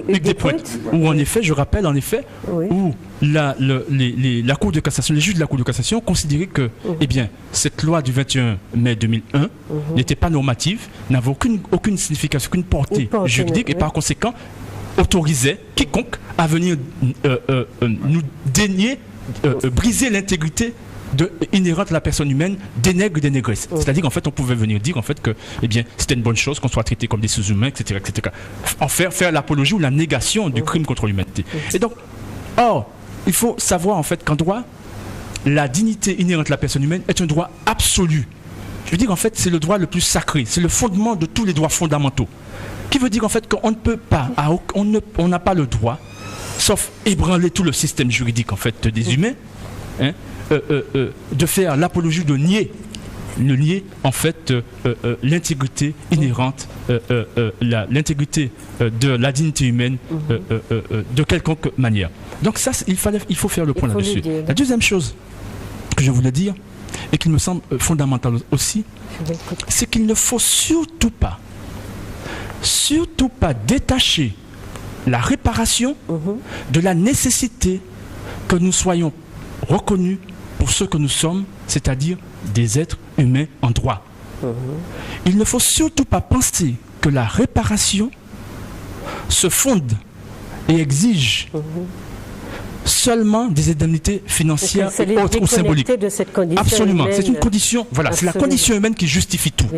[SPEAKER 1] Hugues Despointes,
[SPEAKER 3] où en effet, je rappelle en effet,
[SPEAKER 1] oui.
[SPEAKER 3] où la Cour de cassation, les juges de la Cour de cassation considéraient que, eh bien, cette loi du 21 mai 2001 n'était pas normative, n'avait aucune signification, aucune portée juridique, et par conséquent autorisait quiconque à venir nous dénier, briser l'intégrité inhérente à la personne humaine des nègres et des négresses. C'est-à-dire qu'en fait, on pouvait venir dire en fait que, eh bien, c'était une bonne chose qu'on soit traité comme des sous-humains, etc., etc. En faire l'apologie ou la négation du crime contre l'humanité. Et donc, il faut savoir en fait qu'en droit, la dignité inhérente à la personne humaine est un droit absolu. Je veux dire en fait, c'est le droit le plus sacré, c'est le fondement de tous les droits fondamentaux. Qui veut dire en fait qu'on ne peut pas, on n'a pas le droit, sauf ébranler tout le système juridique en fait des humains, de faire l'apologie de nier en fait l'intégrité inhérente, l'intégrité de la dignité humaine de quelconque manière. Donc ça, il faut faire le point là-dessus. La deuxième chose que je voulais dire, et qui me semble fondamentale aussi, c'est qu'il ne faut surtout pas détacher la réparation de la nécessité que nous soyons reconnus pour ce que nous sommes, c'est-à-dire des êtres humains en droit. Il ne faut surtout pas penser que la réparation se fonde et exige seulement des indemnités financières et autres ou symboliques.
[SPEAKER 1] De cette condition
[SPEAKER 3] absolument,
[SPEAKER 1] humaine.
[SPEAKER 3] C'est une condition, voilà, c'est la condition humaine qui justifie tout.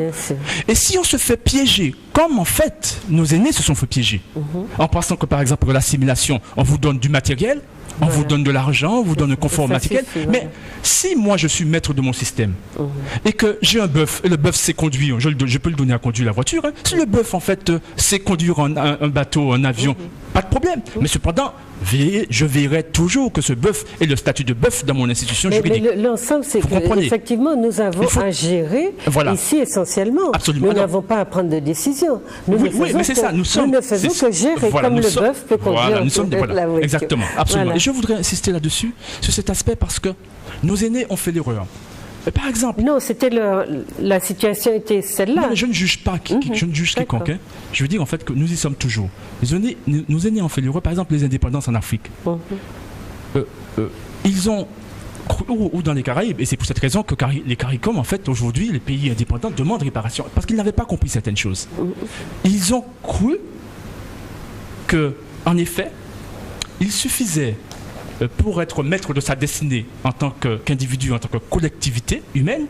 [SPEAKER 3] Et si on se fait piéger, comme en fait nos aînés se sont fait piéger, en pensant que par exemple l'assimilation, on vous donne du matériel, on vous donne de l'argent, on vous donne un confort matériel. Mais si moi je suis maître de mon système et que j'ai un bœuf, et le bœuf sait conduire, je peux le donner à conduire la voiture. Si le bœuf en fait sait conduire un bateau, un avion, pas de problème. Mais cependant, je veillerai toujours que ce bœuf ait le statut de bœuf dans mon institution juridique.
[SPEAKER 1] Mais l'ensemble, c'est qu'effectivement, nous avons à gérer ici essentiellement.
[SPEAKER 3] Absolument.
[SPEAKER 1] Nous n'avons pas à prendre de décision. Nous ne faisons que gérer comme le bœuf peut conduire la voiture.
[SPEAKER 3] Exactement, absolument. Et je voudrais insister là-dessus, sur cet aspect, parce que nos aînés ont fait l'erreur. Par exemple...
[SPEAKER 1] Non, la situation était celle-là.
[SPEAKER 3] Non, mais je ne juge pas, je ne juge quiconque. Je veux dire en fait que nous y sommes toujours. Nos aînés ont fait l'erreur, par exemple les indépendances en Afrique. Ils ont, ou dans les Caraïbes, et c'est pour cette raison que les CARICOM, en fait, aujourd'hui, les pays indépendants demandent réparation, parce qu'ils n'avaient pas compris certaines choses. Ils ont cru que, en effet, il suffisait pour être maître de sa destinée en tant qu'individu, en tant que collectivité humaine,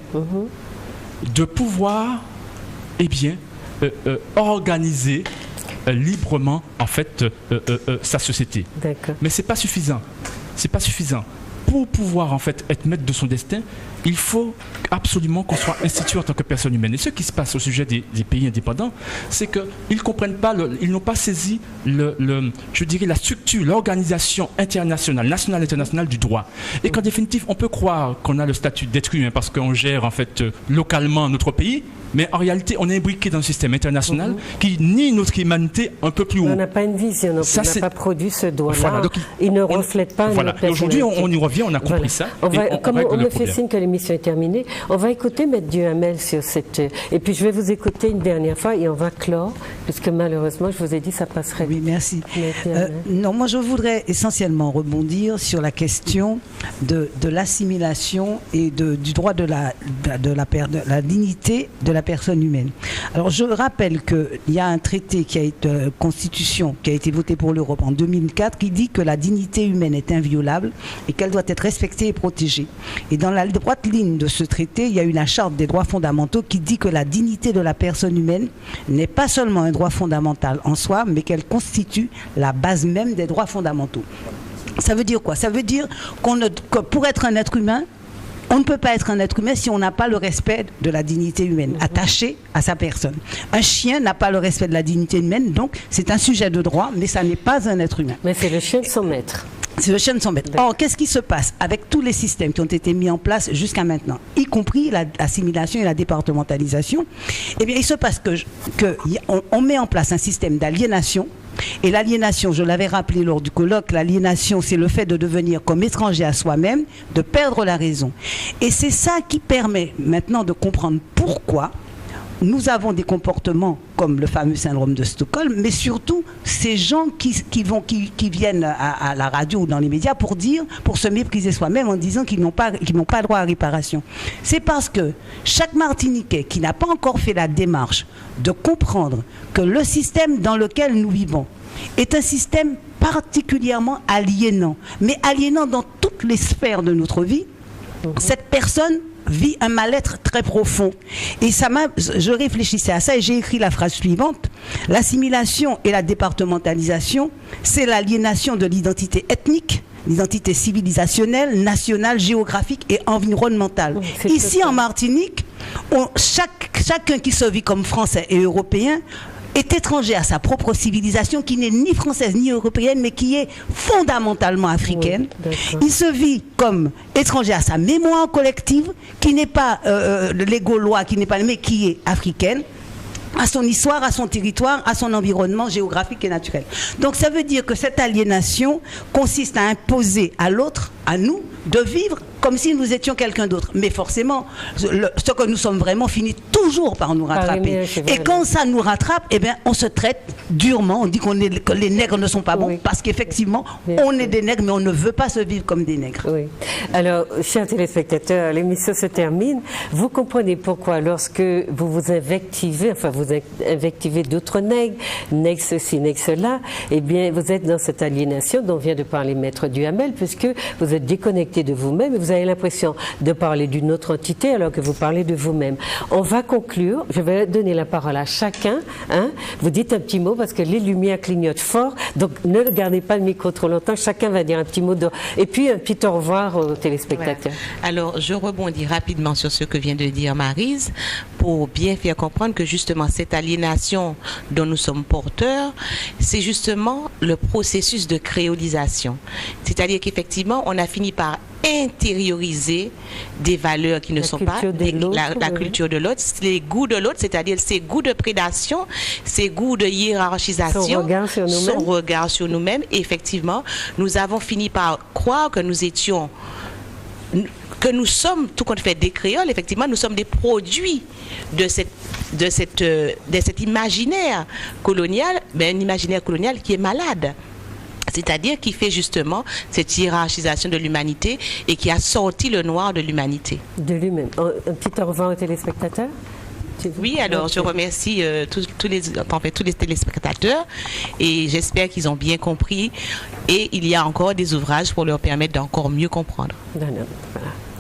[SPEAKER 3] de pouvoir, organiser librement, en fait, sa société. Mais c'est pas suffisant. C'est pas suffisant. Pour pouvoir, en fait, être maître de son destin, il faut absolument qu'on soit institué en tant que personne humaine. Et ce qui se passe au sujet des pays indépendants, c'est qu'ils ne comprennent pas, ils n'ont pas saisi je dirais la structure, l'organisation internationale, nationale et internationale du droit. Et qu'en définitive, on peut croire qu'on a le statut d'être humain parce qu'on gère en fait localement notre pays, mais en réalité, on est imbriqué dans un système international qui nie notre humanité un peu plus haut.
[SPEAKER 1] On n'a pas une vision, on n'a pas produit ce droit-là. Voilà, il ne reflète pas notre personnalité.
[SPEAKER 3] Aujourd'hui, on y revient, on a compris ça.
[SPEAKER 1] Comme on me fait signe que l'émission est terminée, on va écouter Maître Duhamel sur cette... Et puis je vais vous écouter une dernière fois et on va clore, puisque malheureusement, je vous ai dit, ça passerait.
[SPEAKER 4] Oui, merci. Non, moi je voudrais essentiellement rebondir sur la question de l'assimilation et du droit de la dignité de la personne humaine. Alors je rappelle qu'il y a un traité qui a été constitution qui a été voté pour l'Europe en 2004 qui dit que la dignité humaine est inviolable et qu'elle doit être respectée et protégée. Et dans la droite ligne de ce traité, il y a eu la charte des droits fondamentaux qui dit que la dignité de la personne humaine n'est pas seulement un droit fondamental en soi, mais qu'elle constitue la base même des droits fondamentaux. Ça veut dire quoi? Ça veut dire que pour être un être humain, On ne peut pas être un être humain si on n'a pas le respect de la dignité humaine, attaché à sa personne. Un chien n'a pas le respect de la dignité humaine, donc c'est un sujet de droit, mais ça n'est pas un être humain.
[SPEAKER 1] Mais c'est le chien de son maître.
[SPEAKER 4] C'est le chien de son maître. Or, qu'est-ce qui se passe avec tous les systèmes qui ont été mis en place jusqu'à maintenant, y compris l'assimilation et la départementalisation? Eh bien, il se passe qu'on met en place un système d'aliénation. Et l'aliénation, je l'avais rappelé lors du colloque, l'aliénation, c'est le fait de devenir comme étranger à soi-même, de perdre la raison. Et c'est ça qui permet maintenant de comprendre pourquoi nous avons des comportements comme le fameux syndrome de Stockholm, mais surtout ces gens qui viennent à la radio ou dans les médias pour se mépriser soi-même en disant qu'ils n'ont pas droit à réparation. C'est parce que chaque Martiniquais qui n'a pas encore fait la démarche de comprendre que le système dans lequel nous vivons est un système particulièrement aliénant, mais aliénant dans toutes les sphères de notre vie, cette personne vit un mal-être très profond. Et je réfléchissais à ça et j'ai écrit la phrase suivante: l'assimilation et la départementalisation, c'est l'aliénation de l'identité ethnique, l'identité civilisationnelle, nationale, géographique et environnementale. Ici en Martinique, chacun qui se vit comme français et européen est étranger à sa propre civilisation, qui n'est ni française ni européenne, mais qui est fondamentalement africaine. Il se vit comme étranger à sa mémoire collective, qui n'est pas les Gaulois, mais qui est africaine, à son histoire, à son territoire, à son environnement géographique et naturel. Donc ça veut dire que cette aliénation consiste à imposer à l'autre, à nous, de vivre comme si nous étions quelqu'un d'autre. Mais forcément, ce que nous sommes vraiment finit toujours par nous rattraper. Et quand ça nous rattrape, eh bien, on se traite durement. On dit que les nègres ne sont pas bons, parce qu'effectivement, on est des nègres, mais on ne veut pas se vivre comme des nègres.
[SPEAKER 1] Oui. Alors, chers téléspectateurs, l'émission se termine. Vous comprenez pourquoi, lorsque vous vous invectivez, d'autres nègres, nègres ceci, nègres cela, eh bien, vous êtes dans cette aliénation dont vient de parler Maître Duhamel, puisque vous êtes déconnecté de vous-même et vous avez l'impression de parler d'une autre entité alors que vous parlez de vous-même. On va conclure. Je vais donner la parole à chacun. Vous dites un petit mot parce que les lumières clignotent fort. Donc ne gardez pas le micro trop longtemps. Chacun va dire un petit mot. Et puis un petit au revoir aux téléspectateurs.
[SPEAKER 5] Voilà. Alors je rebondis rapidement sur ce que vient de dire Maryse pour bien faire comprendre que justement cette aliénation dont nous sommes porteurs, c'est justement le processus de créolisation. C'est-à-dire qu'effectivement, on a fini par intérioriser des valeurs qui ne sont pas la culture de l'autre, les goûts de l'autre, c'est-à-dire ses goûts de prédation, ses goûts de hiérarchisation, son regard sur nous-mêmes. Effectivement, nous avons fini par croire que nous sommes, tout compte fait des créoles, effectivement, nous sommes des produits de cet imaginaire colonial, mais un imaginaire colonial qui est malade. C'est-à-dire qui fait justement cette hiérarchisation de l'humanité et qui a sorti le noir de l'humanité.
[SPEAKER 1] De lui-même. Un petit au revoir aux téléspectateurs.
[SPEAKER 5] Oui, alors je remercie tous les téléspectateurs et j'espère qu'ils ont bien compris et il y a encore des ouvrages pour leur permettre d'encore mieux comprendre.
[SPEAKER 1] Voilà.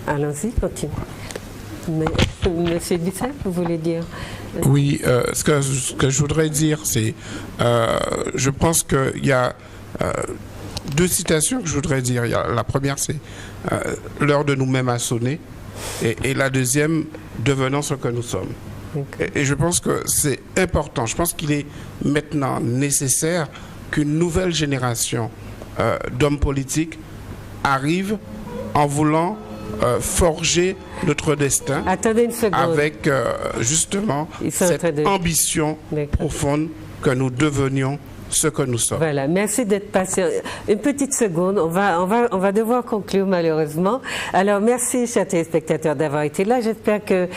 [SPEAKER 1] Allons-y, continue. Monsieur Dussel, vous voulez dire?
[SPEAKER 6] Oui, ce que je voudrais dire, c'est je pense qu'il y a deux citations que je voudrais dire. La première, c'est l'heure de nous-mêmes a sonné, et la deuxième, devenons ce que nous sommes. Okay. Et je pense que c'est important. Je pense qu'il est maintenant nécessaire qu'une nouvelle génération d'hommes politiques arrive en voulant forger notre destin avec justement cette ambition profonde que nous devenions ce que nous sommes.
[SPEAKER 1] Voilà, merci d'être patient. Une petite seconde, on va devoir conclure malheureusement. Alors merci chers téléspectateurs d'avoir été là. J'espère que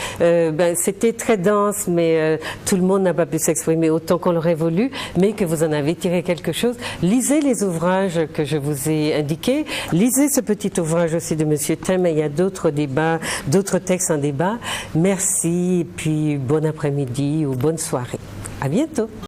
[SPEAKER 1] c'était très dense, mais tout le monde n'a pas pu s'exprimer autant qu'on l'aurait voulu, mais que vous en avez tiré quelque chose. Lisez les ouvrages que je vous ai indiqués. Lisez ce petit ouvrage aussi de Monsieur Thème. Il y a d'autres débats, d'autres textes en débat. Merci et puis bon après-midi ou bonne soirée. À bientôt.